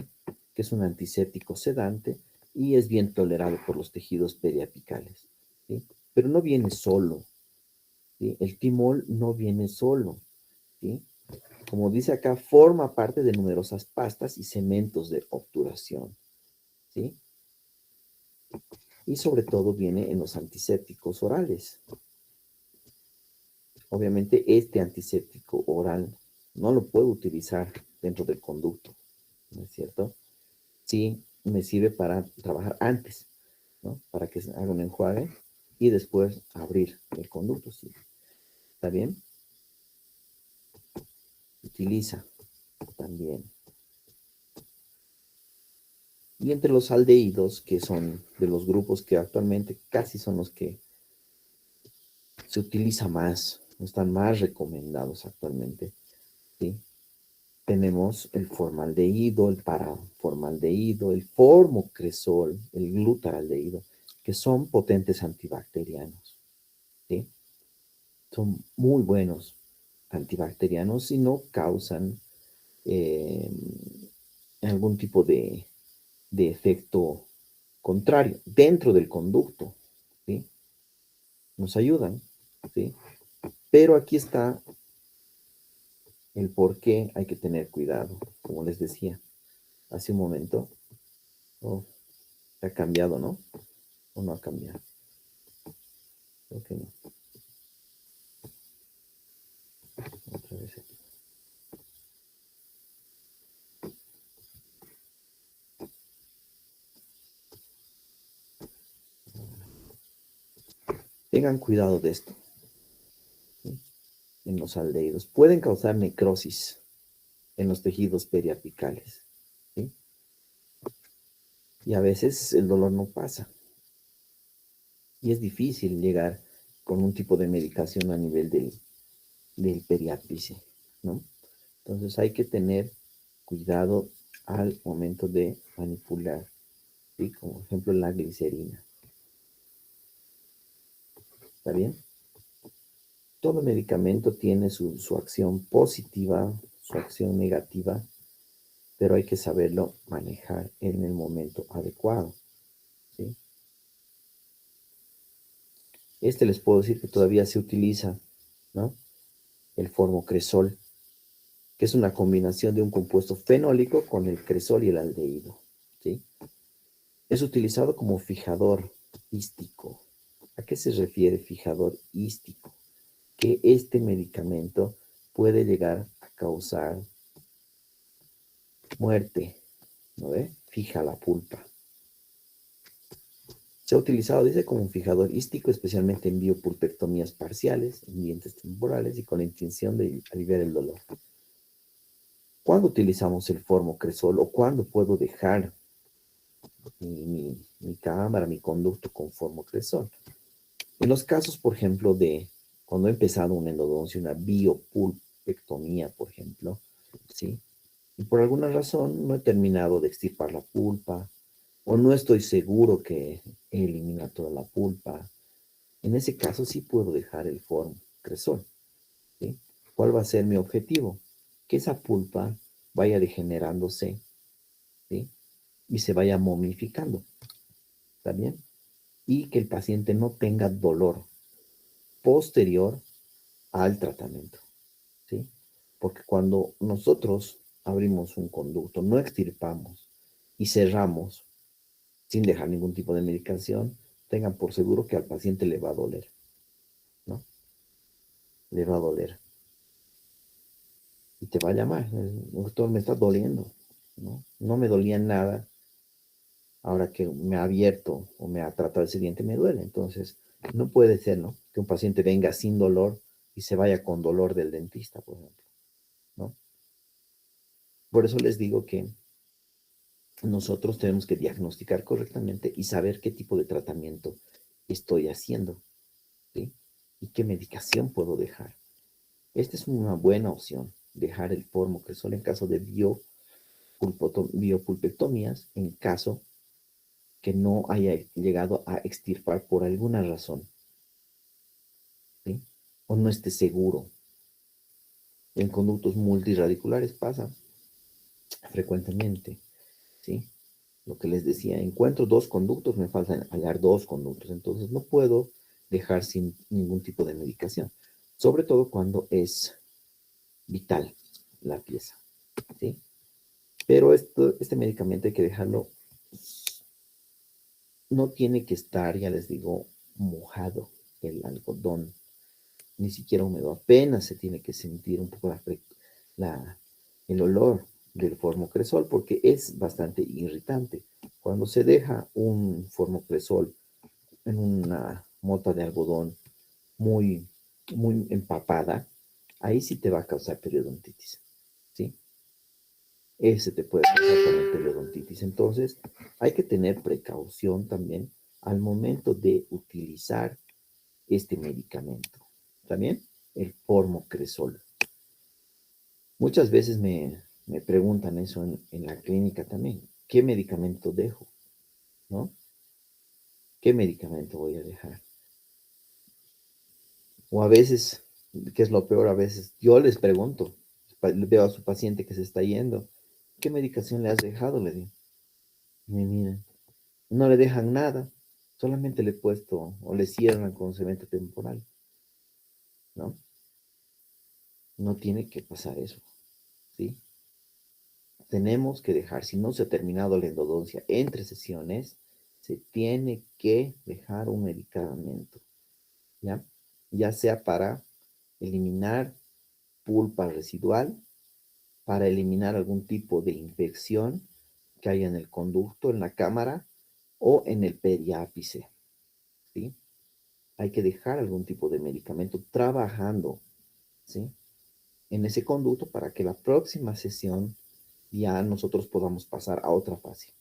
Que es un antiséptico sedante y es bien tolerado por los tejidos periapicales, ¿sí? Pero no viene solo, ¿sí? El timol no viene solo, ¿sí? Como dice acá, forma parte de numerosas pastas y cementos de obturación, ¿sí? Y sobre todo viene en los antisépticos orales. Obviamente este antiséptico oral no lo puedo utilizar dentro del conducto, ¿no es cierto? Sí, me sirve para trabajar antes, ¿no? Para que haga un enjuague y después abrir el conducto, ¿sí? ¿Está bien? Utiliza también. Y entre los aldehídos, que son de los grupos que actualmente casi son los que se utiliza más, están más recomendados actualmente, ¿sí? Tenemos el formaldehído, el paraformaldehído, el formocresol, el glutaraldehído, que son potentes antibacterianos, ¿sí? Son muy buenos antibacterianos y no causan eh, algún tipo de efecto contrario dentro del conducto, ¿sí? Nos ayudan, ¿sí? Pero aquí está el por qué hay que tener cuidado, como les decía hace un momento. Oh, ha cambiado, ¿no? ¿O no ha cambiado? Creo que no. Otra vez aquí. Tengan cuidado de esto, ¿sí? En los aldehídos. Pueden causar necrosis en los tejidos periapicales, ¿sí? Y a veces el dolor no pasa. Y es difícil llegar con un tipo de medicación a nivel del periápice, ¿no? Entonces hay que tener cuidado al momento de manipular, ¿sí? Como ejemplo la glicerina. ¿Está bien? Todo medicamento tiene su acción positiva, su acción negativa, pero hay que saberlo manejar en el momento adecuado, ¿sí? Este les puedo decir que todavía se utiliza, ¿no? El formocresol, que es una combinación de un compuesto fenólico con el cresol y el aldehído, ¿sí? Es utilizado como fijador hístico. ¿A qué se refiere fijador hístico? Que este medicamento puede llegar a causar muerte, ¿no ve? Fija la pulpa. Se ha utilizado, dice, como un fijador hístico, especialmente en biopulpectomías parciales, en dientes temporales y con la intención de aliviar el dolor. ¿Cuándo utilizamos el formocresol o cuándo puedo dejar mi cámara, mi conducto con formocresol? En los casos, por ejemplo, de cuando he empezado una endodoncia, una biopulpectomía, por ejemplo, ¿sí? Y por alguna razón no he terminado de extirpar la pulpa o no estoy seguro que he eliminado toda la pulpa. En ese caso sí puedo dejar el formocresol, ¿sí? ¿Cuál va a ser mi objetivo? Que esa pulpa vaya degenerándose, ¿sí? Y se vaya momificando, ¿está bien? Y que el paciente no tenga dolor posterior al tratamiento, ¿sí? Porque cuando nosotros abrimos un conducto, no extirpamos y cerramos sin dejar ningún tipo de medicación, tengan por seguro que al paciente le va a doler, ¿no? Le va a doler. Y te va a llamar, doctor, me está doliendo, ¿no? No me dolía nada, ahora que me ha abierto o me ha tratado ese diente me duele. Entonces, no puede ser, ¿no? Que un paciente venga sin dolor y se vaya con dolor del dentista, por ejemplo, ¿no? Por eso les digo que nosotros tenemos que diagnosticar correctamente y saber qué tipo de tratamiento estoy haciendo, ¿sí? Y qué medicación puedo dejar. Esta es una buena opción, dejar el formocresol en caso de biopulpectomías, en caso que no haya llegado a extirpar por alguna razón, ¿sí? O no esté seguro. En conductos multirradiculares pasa frecuentemente, ¿sí? Lo que les decía, encuentro dos conductos, me faltan hallar dos conductos, entonces no puedo dejar sin ningún tipo de medicación, sobre todo cuando es vital la pieza, ¿sí? Pero este medicamento hay que dejarlo, no tiene que estar, ya les digo, mojado el algodón, ni siquiera húmedo, apenas se tiene que sentir un poco la- el olor del formocresol porque es bastante irritante. Cuando se deja un formocresol en una mota de algodón muy, muy empapada, ahí sí te va a causar periodontitis, ¿sí? Ese te puede causar también periodontitis. Entonces, hay que tener precaución también al momento de utilizar este medicamento. También el formocresol. Muchas veces me preguntan eso en la clínica también. ¿Qué medicamento dejo? ¿No? ¿Qué medicamento voy a dejar? O a veces, que es lo peor, a veces yo les pregunto, veo a su paciente que se está yendo, ¿qué medicación le has dejado? Le digo. Y me miran, no le dejan nada, solamente le he puesto o le cierran con cemento temporal, ¿no? No tiene que pasar eso, ¿sí? Tenemos que dejar, si no se ha terminado la endodoncia entre sesiones, se tiene que dejar un medicamento, ¿ya? Ya sea para eliminar pulpa residual, para eliminar algún tipo de infección que haya en el conducto, en la cámara o en el periápice, ¿sí? Hay que dejar algún tipo de medicamento trabajando, ¿sí? En ese conducto para que la próxima sesión ya nosotros podamos pasar a otra fase,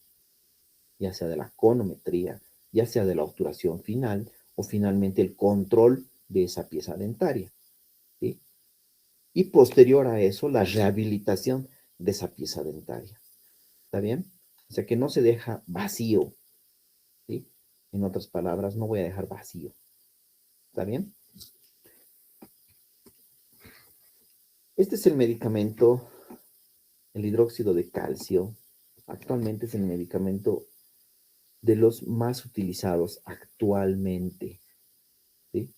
ya sea de la conometría, ya sea de la obturación final o finalmente el control de esa pieza dentaria, ¿sí? Y posterior a eso, la rehabilitación de esa pieza dentaria, ¿está bien? O sea que no se deja vacío, ¿sí? En otras palabras, no voy a dejar vacío, ¿está bien? Este es el medicamento, el hidróxido de calcio. Actualmente es el medicamento de los más utilizados actualmente, ¿sí?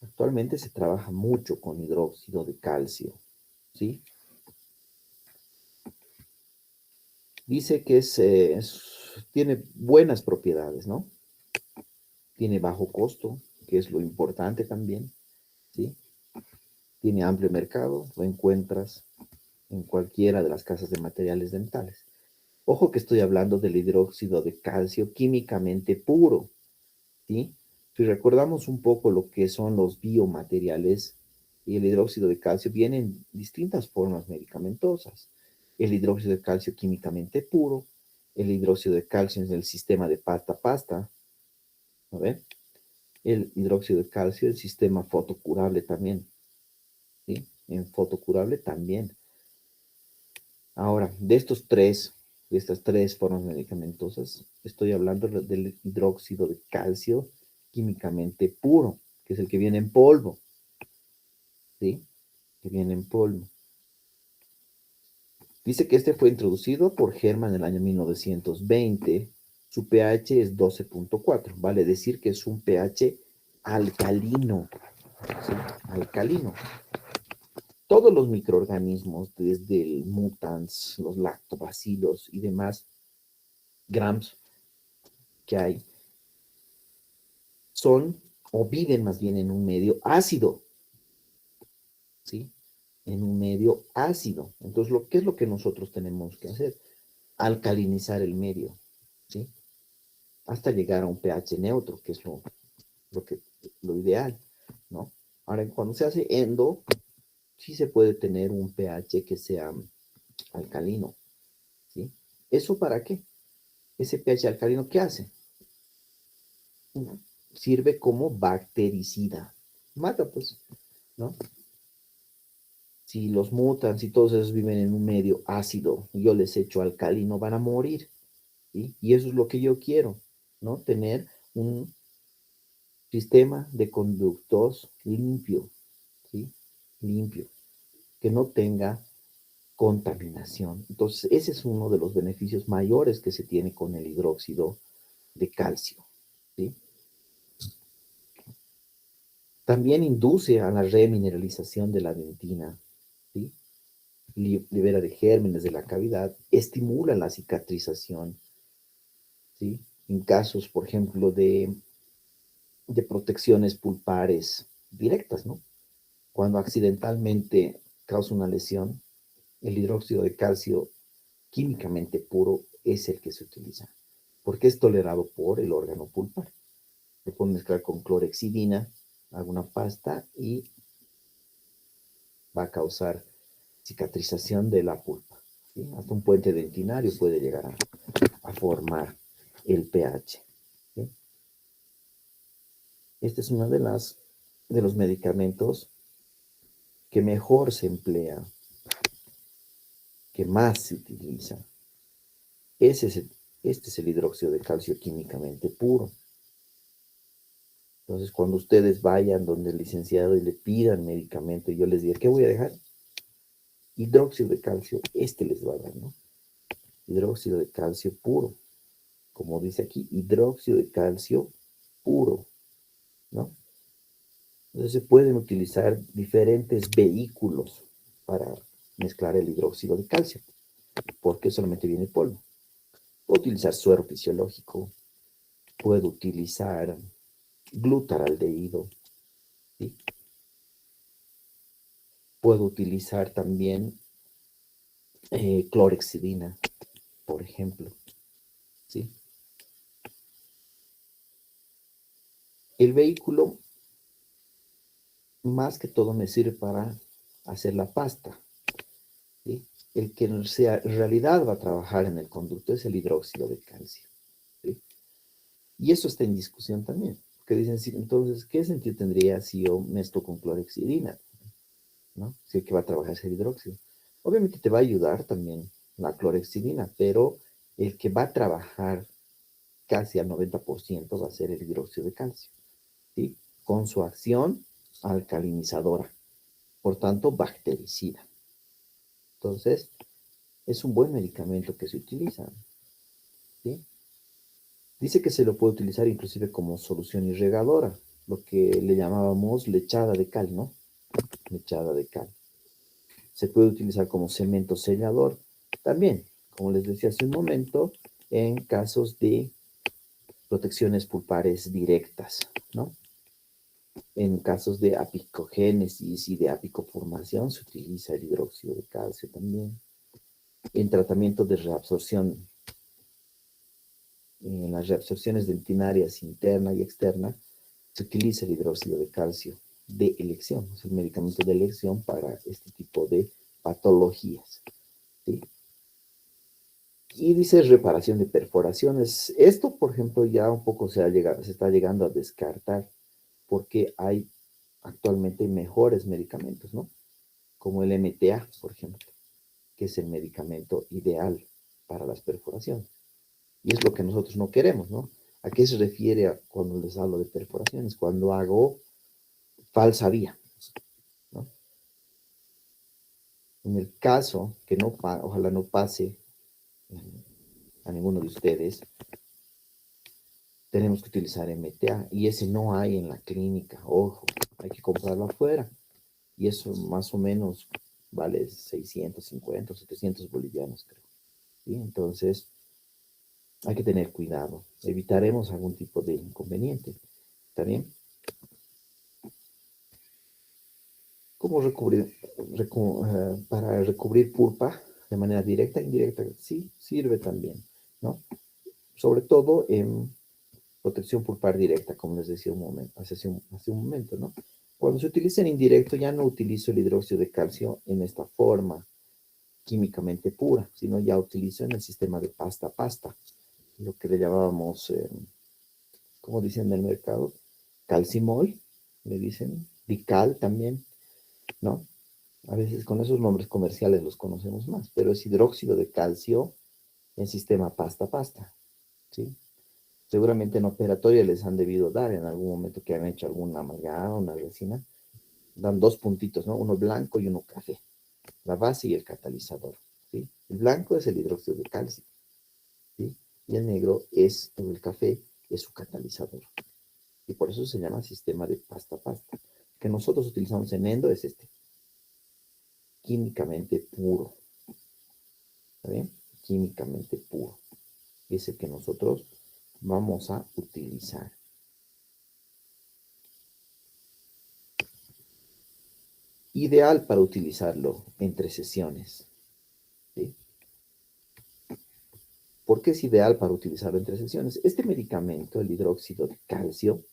Actualmente se trabaja mucho con hidróxido de calcio, ¿sí? Dice que tiene buenas propiedades, ¿no? Tiene bajo costo, que es lo importante también, ¿sí? Tiene amplio mercado, lo encuentras en cualquiera de las casas de materiales dentales. Ojo que estoy hablando del hidróxido de calcio químicamente puro, ¿sí? Si recordamos un poco lo que son los biomateriales y el hidróxido de calcio, viene en distintas formas medicamentosas. El hidróxido de calcio químicamente puro, el hidróxido de calcio en el sistema de pasta-pasta, ¿no ve? El hidróxido de calcio, el sistema fotocurable también, ¿sí? En fotocurable también. Ahora, de estas tres formas medicamentosas, estoy hablando del hidróxido de calcio químicamente puro, que es el que viene en polvo, ¿sí? Que viene en polvo. Dice que este fue introducido por Hermann en el año 1920. Su pH es 12.4, vale decir que es un pH alcalino, ¿sí? Alcalino. Todos los microorganismos, desde el mutans, los lactobacilos y demás grams que hay, son o viven más bien en un medio ácido, ¿sí? En un medio ácido. Entonces, ¿qué es lo que nosotros tenemos que hacer? Alcalinizar el medio, ¿sí? Hasta llegar a un pH neutro, que es lo, que, lo ideal, ¿no? Ahora, cuando se hace endo, sí se puede tener un pH que sea alcalino, ¿sí? ¿Eso para qué? Ese pH alcalino, ¿qué hace? Sirve como bactericida. Mata, pues, ¿no? Si los mutan, si todos esos viven en un medio ácido y yo les echo alcalino, van a morir, ¿sí? Y eso es lo que yo quiero, ¿no? Tener un sistema de conductos limpio, ¿sí? Limpio, que no tenga contaminación. Entonces, ese es uno de los beneficios mayores que se tiene con el hidróxido de calcio, ¿sí? También induce a la remineralización de la dentina, ¿sí? Libera de gérmenes de la cavidad, estimula la cicatrización, ¿sí? En casos, por ejemplo, de protecciones pulpares directas, ¿no? Cuando accidentalmente causa una lesión, el hidróxido de calcio químicamente puro es el que se utiliza, porque es tolerado por el órgano pulpar. Se puede mezclar con clorexidina, alguna pasta y va a causar cicatrización de la pulpa, ¿sí? Hasta un puente dentinario puede llegar a formar el pH, ¿sí? Este es uno de los medicamentos que mejor se emplea, que más se utiliza. Ese es este es el hidróxido de calcio químicamente puro. Entonces, cuando ustedes vayan donde el licenciado y le pidan medicamento, y yo les diga, ¿qué voy a dejar? Hidróxido de calcio, este les va a dar, ¿no? Hidróxido de calcio puro. Como dice aquí, hidróxido de calcio puro, ¿no? Entonces se pueden utilizar diferentes vehículos para mezclar el hidróxido de calcio, porque solamente viene polvo. Puedo utilizar suero fisiológico, puedo utilizar glutaraldehído, ¿sí? Puedo utilizar también clorexidina, por ejemplo, ¿sí? El vehículo más que todo me sirve para hacer la pasta, ¿sí? El que en realidad va a trabajar en el conducto es el hidróxido de calcio, ¿sí? Y eso está en discusión también, porque dicen, sí, entonces, ¿qué sentido tendría si yo mezclo con clorexidina, ¿no? Si el que va a trabajar es el hidróxido. Obviamente te va a ayudar también la clorexidina, pero el que va a trabajar casi al 90% va a ser el hidróxido de calcio, ¿sí? Con su acción alcalinizadora, por tanto, bactericida. Entonces, es un buen medicamento que se utiliza, ¿sí? Dice que se lo puede utilizar inclusive como solución irrigadora, lo que le llamábamos lechada de cal, ¿no? Lechada de cal. Se puede utilizar como cemento sellador también, como les decía hace un momento, en casos de protecciones pulpares directas, ¿no? En casos de apicogénesis y de apicoformación se utiliza el hidróxido de calcio también. En tratamiento de reabsorción, en las reabsorciones dentinarias interna y externa, se utiliza el hidróxido de calcio de elección, es el medicamento de elección para este tipo de patologías, ¿sí? Y dice reparación de perforaciones. Esto, por ejemplo, ya un poco se está llegando a descartar porque hay actualmente mejores medicamentos, ¿no? Como el MTA, por ejemplo, que es el medicamento ideal para las perforaciones. Y es lo que nosotros no queremos, ¿no? ¿A qué se refiere cuando les hablo de perforaciones? Cuando hago falsa vía, ¿no? En el caso que no, ojalá no pase a ninguno de ustedes, tenemos que utilizar MTA y ese no hay en la clínica, ojo, hay que comprarlo afuera y eso más o menos vale 650, 700 bolivianos, creo. ¿Sí? Entonces, hay que tener cuidado, evitaremos algún tipo de inconveniente. ¿Está bien? ¿Cómo para recubrir pulpa de manera directa e indirecta? Sí, sirve también, ¿no? Sobre todo en protección pulpar directa, como les decía hace un momento, ¿no? Cuando se utiliza en indirecto, ya no utilizo el hidróxido de calcio en esta forma químicamente pura, sino ya utilizo en el sistema de pasta a pasta, lo que le llamábamos, como dicen en el mercado, calcimol, le dicen, dical también, ¿no? A veces con esos nombres comerciales los conocemos más, pero es hidróxido de calcio en sistema pasta-pasta, ¿sí? Seguramente en operatoria les han debido dar en algún momento que han hecho alguna amalgama, una resina, dan dos puntitos, ¿no? Uno blanco y uno café, la base y el catalizador, ¿sí? El blanco es el hidróxido de calcio, ¿sí? Y el negro es, o el café, es su catalizador. Y por eso se llama sistema de pasta-pasta. Que nosotros utilizamos en endo es este, químicamente puro, ¿está bien? Químicamente puro. Es el que nosotros vamos a utilizar. Ideal para utilizarlo entre sesiones, ¿sí? ¿Por qué es ideal para utilizarlo entre sesiones? Este medicamento, el hidróxido de calcio,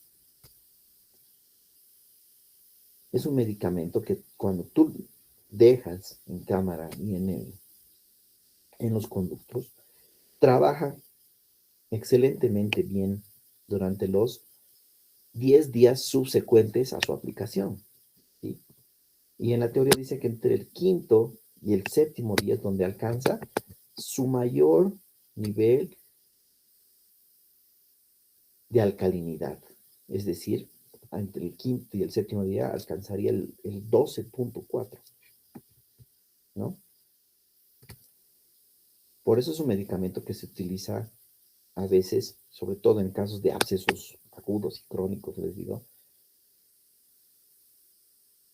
es un medicamento que cuando tú dejas en cámara y en los conductos, trabaja excelentemente bien durante los 10 días subsecuentes a su aplicación, ¿sí? Y en la teoría dice que entre el quinto y el séptimo día es donde alcanza su mayor nivel de alcalinidad. Es decir, entre el quinto y el séptimo día alcanzaría el 12.4, ¿no? Por eso es un medicamento que se utiliza a veces, sobre todo en casos de abscesos agudos y crónicos, les digo,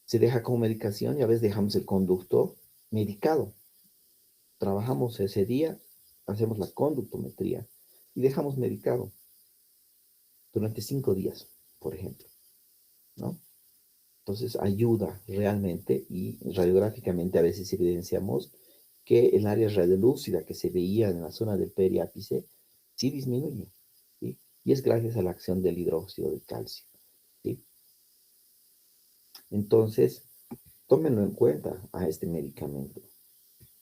se deja como medicación y a veces dejamos el conducto medicado. Trabajamos ese día, hacemos la conductometría y dejamos medicado durante 5 días, por ejemplo, ¿no? Entonces ayuda realmente y radiográficamente a veces evidenciamos que el área radiolúcida que se veía en la zona del periápice sí disminuye, ¿sí? Y es gracias a la acción del hidróxido de calcio, ¿sí? Entonces, tómenlo en cuenta a este medicamento.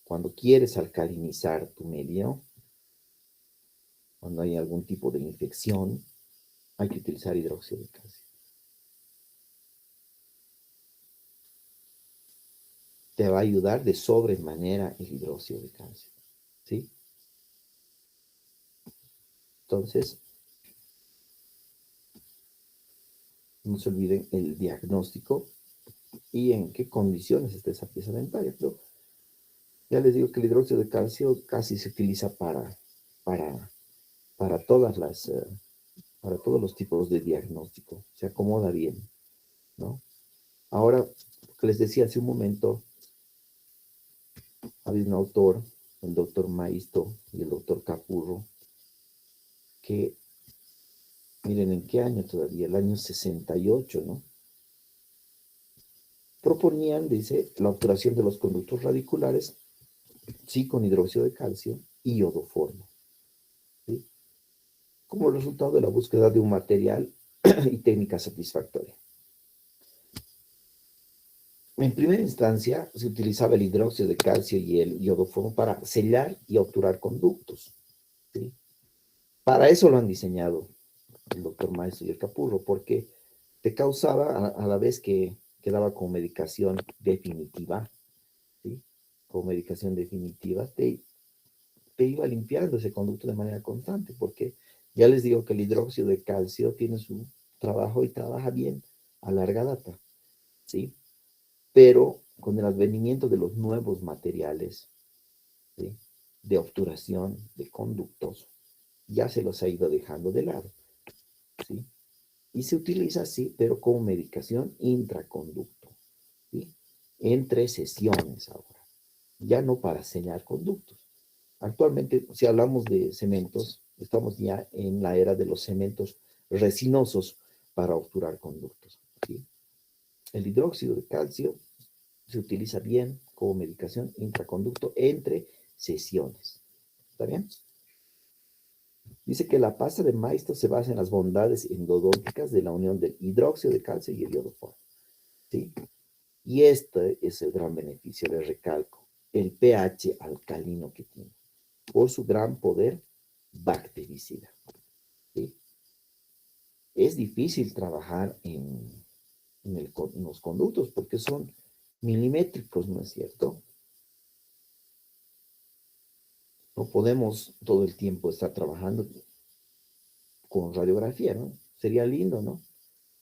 Cuando quieres alcalinizar tu medio, cuando hay algún tipo de infección, hay que utilizar hidróxido de calcio. Te va a ayudar de sobremanera el hidróxido de calcio, ¿sí? Entonces, no se olviden el diagnóstico y en qué condiciones está esa pieza dentaria. Pero ya les digo que el hidróxido de calcio casi se utiliza para, para todas las, para todos los tipos de diagnóstico. Se acomoda bien, ¿no? Ahora, que les decía hace un momento, había un autor, el doctor Maisto y el doctor Capurro, que, miren en qué año todavía, el año 68, ¿no? Proponían, dice, la obturación de los conductos radiculares, sí, con hidróxido de calcio y iodoformo, ¿sí? Como resultado de la búsqueda de un material y técnica satisfactoria. En primera instancia, se utilizaba el hidróxido de calcio y el iodoformo para sellar y obturar conductos, ¿sí? Para eso lo han diseñado el doctor Maestro y el Capurro, porque te causaba a la vez que quedaba como medicación definitiva, ¿sí? Como medicación definitiva, te iba limpiando ese conducto de manera constante, porque ya les digo que el hidróxido de calcio tiene su trabajo y trabaja bien a larga data, ¿sí? Pero con el advenimiento de los nuevos materiales, ¿sí? De obturación de conductos, ya se los ha ido dejando de lado, ¿sí? Y se utiliza así, pero como medicación intraconducto, ¿sí? Entre sesiones ahora, ya no para sellar conductos. Actualmente, si hablamos de cementos, estamos ya en la era de los cementos resinosos para obturar conductos, ¿sí? El hidróxido de calcio se utiliza bien como medicación intraconducto entre sesiones. ¿Está bien? Dice que la pasta de Maisto se basa en las bondades endodónticas de la unión del hidróxido de calcio y el iodoformo, ¿sí? Y este es el gran beneficio, le recalco, el pH alcalino que tiene, por su gran poder bactericida, ¿sí? Es difícil trabajar en los conductos porque son milimétricos, ¿no es cierto? No podemos todo el tiempo estar trabajando con radiografía, ¿no? Sería lindo, ¿no?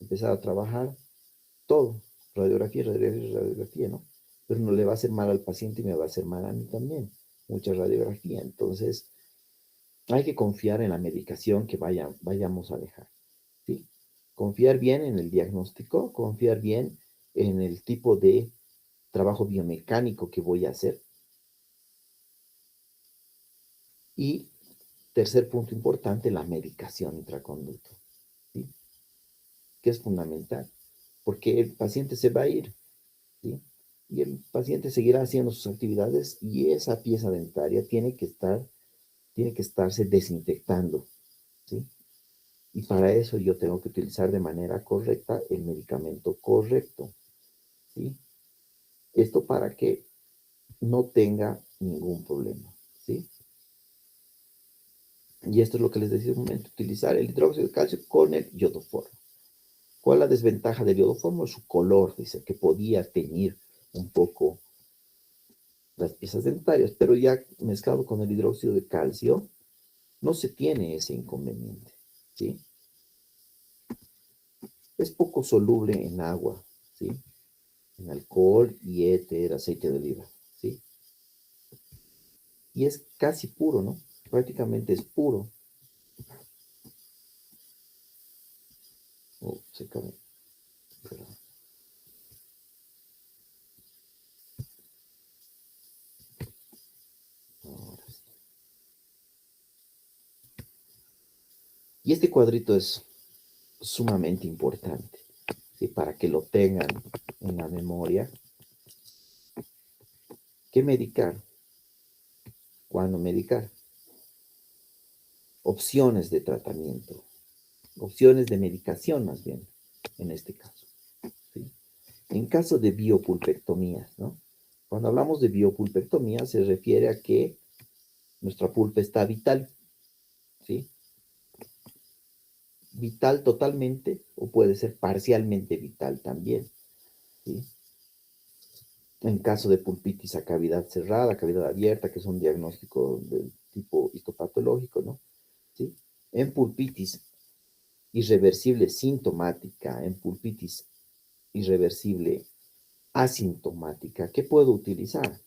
Empezar a trabajar todo, radiografía, radiografía, radiografía, ¿no? Pero no le va a hacer mal al paciente y me va a hacer mal a mí también, mucha radiografía. Entonces, hay que confiar en la medicación que vayamos a dejar, ¿sí? Confiar bien en el diagnóstico, confiar bien en el tipo de trabajo biomecánico que voy a hacer. Y tercer punto importante, la medicación intraconducto, ¿sí? Que es fundamental, porque el paciente se va a ir, ¿sí? Y el paciente seguirá haciendo sus actividades y esa pieza dentaria tiene que estarse desinfectando, ¿sí? Y para eso yo tengo que utilizar de manera correcta el medicamento correcto, ¿sí? Esto para que no tenga ningún problema, ¿sí? Y esto es lo que les decía un momento, utilizar el hidróxido de calcio con el iodoformo. ¿Cuál es la desventaja del iodoformo? Su color, dice, que podía teñir un poco las piezas dentarias, pero ya mezclado con el hidróxido de calcio, no se tiene ese inconveniente, ¿sí? Es poco soluble en agua, ¿sí? En alcohol y éter, aceite de oliva, ¿sí? Y es casi puro, ¿no? Prácticamente es puro. Oh, se cae. Perdón. Ahora sí. Y este cuadrito es sumamente importante, ¿sí? Para que lo tengan en la memoria. ¿Qué medicar? ¿Cuándo medicar? Opciones de tratamiento, opciones de medicación más bien, en este caso, ¿sí? En caso de biopulpectomías, ¿no? Cuando hablamos de biopulpectomía se refiere a que nuestra pulpa está vital, ¿sí? Vital totalmente o puede ser parcialmente vital también, ¿sí? En caso de pulpitis a cavidad cerrada, cavidad abierta, que es un diagnóstico del tipo histopatológico, ¿no? ¿Sí? En pulpitis irreversible sintomática, en pulpitis irreversible asintomática, ¿qué puedo utilizar?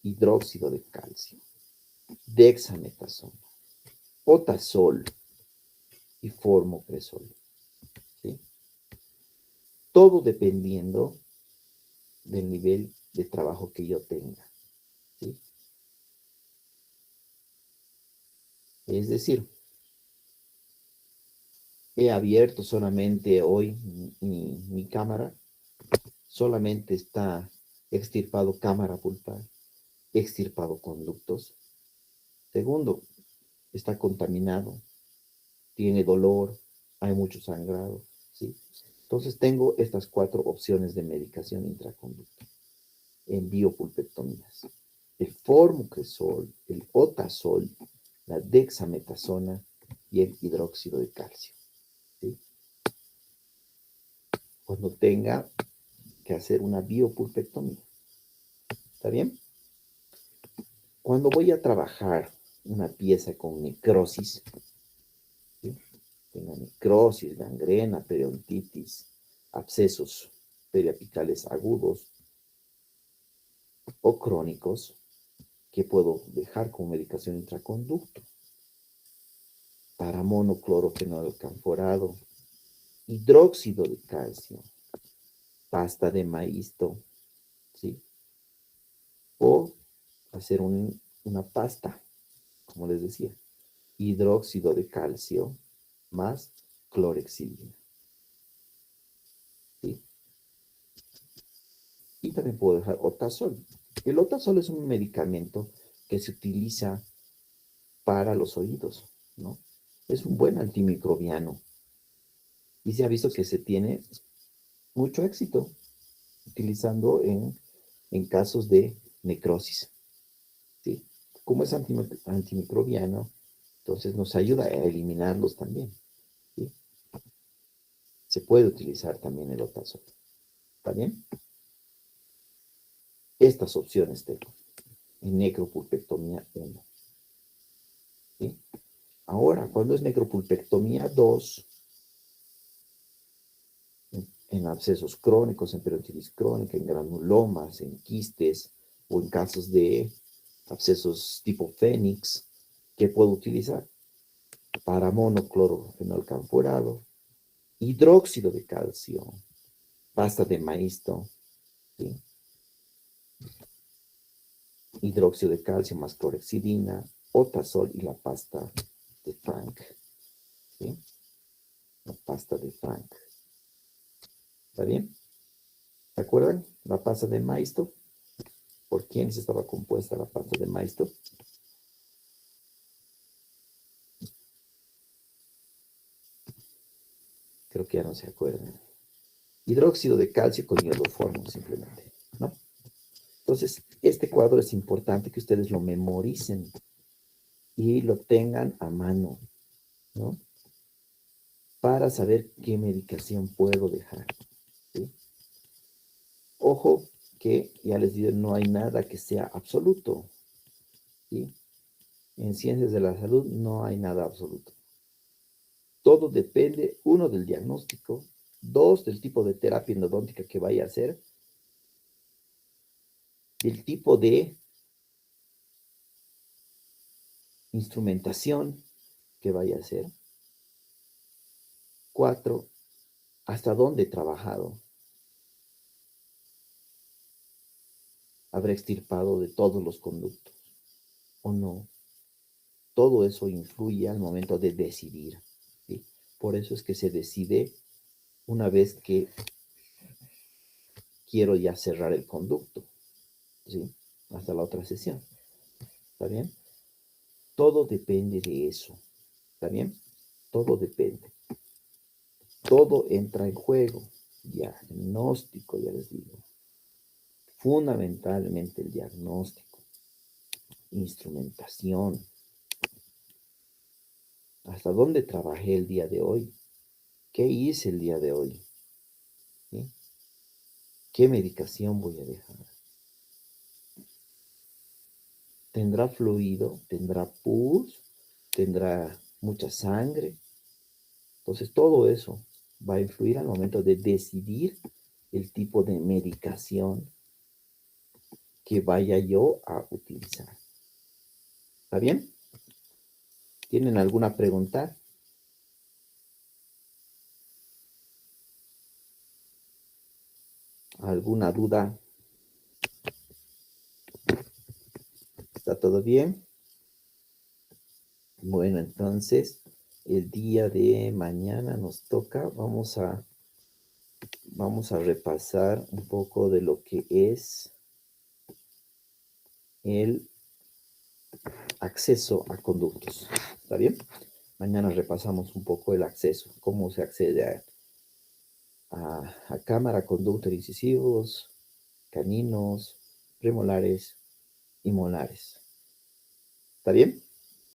Hidróxido de calcio, dexametasona, otazol y formoprazol, ¿sí? Todo dependiendo del nivel de trabajo que yo tenga, ¿sí? Es decir, he abierto solamente hoy mi cámara, solamente está extirpado cámara pulpar, extirpado conductos. Segundo, está contaminado, tiene dolor, hay mucho sangrado, ¿sí? Entonces tengo estas cuatro opciones de medicación intraconducto en biopulpectomías. El formoterol, el otazol, la dexametasona y el hidróxido de calcio, ¿sí? Cuando tenga que hacer una biopulpectomía, ¿está bien? Cuando voy a trabajar una pieza con necrosis, ¿sí? Tengo necrosis, gangrena, periodontitis, abscesos periapicales agudos o crónicos, que puedo dejar con medicación intraconducto, para monoclorofenol camforado, hidróxido de calcio, pasta de maíz, ¿sí? O hacer una pasta, como les decía, hidróxido de calcio más clorexidina, ¿sí? Y también puedo dejar otazol. El otazol es un medicamento que se utiliza para los oídos, ¿no? Es un buen antimicrobiano y se ha visto que se tiene mucho éxito utilizando en casos de necrosis, ¿sí? Como es antimicrobiano, entonces nos ayuda a eliminarlos también, ¿sí? Se puede utilizar también el otazol, ¿está bien? Estas opciones tengo en necropulpectomía 1. ¿Sí? Ahora, cuando es necropulpectomía 2, en abscesos crónicos, en peritonitis crónica, en granulomas, en quistes o en casos de abscesos tipo Fénix, ¿qué puedo utilizar? Paramonoclorofenolcanfurado, hidróxido de calcio, pasta de maíz, ¿sí? Hidróxido de calcio más clorexidina, otazol y la pasta de Frank. ¿Sí? La pasta de Frank. ¿Está bien? ¿Se acuerdan? La pasta de maíz. ¿Por quiénes estaba compuesta la pasta de maíz? Creo que ya no se acuerdan. Hidróxido de calcio con iodoformo, simplemente, ¿no? Entonces, este cuadro es importante que ustedes lo memoricen y lo tengan a mano, ¿no? Para saber qué medicación puedo dejar, ¿sí? Ojo que, ya les digo, no hay nada que sea absoluto, ¿sí? En ciencias de la salud no hay nada absoluto. Todo depende, uno, del diagnóstico, dos, del tipo de terapia endodóntica que vaya a hacer, del tipo de instrumentación que vaya a hacer. Cuatro, hasta dónde he trabajado. ¿Habrá extirpado de todos los conductos o no? Todo eso influye al momento de decidir, ¿sí? Por eso es que se decide una vez que quiero ya cerrar el conducto, ¿sí? Hasta la otra sesión. ¿Está bien? Todo depende de eso. ¿Está bien? Todo depende. Todo entra en juego. Diagnóstico, ya les digo. Fundamentalmente el diagnóstico. Instrumentación. ¿Hasta dónde trabajé el día de hoy? ¿Qué hice el día de hoy? ¿Sí? ¿Qué medicación voy a dejar? ¿Tendrá fluido? ¿Tendrá pus? ¿Tendrá mucha sangre? Entonces, todo eso va a influir al momento de decidir el tipo de medicación que vaya yo a utilizar. ¿Está bien? ¿Tienen alguna pregunta? ¿Alguna duda? ¿Está todo bien? Bueno, entonces, el día de mañana nos toca, vamos a repasar un poco de lo que es el acceso a conductos. ¿Está bien? Mañana repasamos un poco el acceso, cómo se accede a cámara, conductos incisivos, caninos, premolares y molares. ¿Está bien?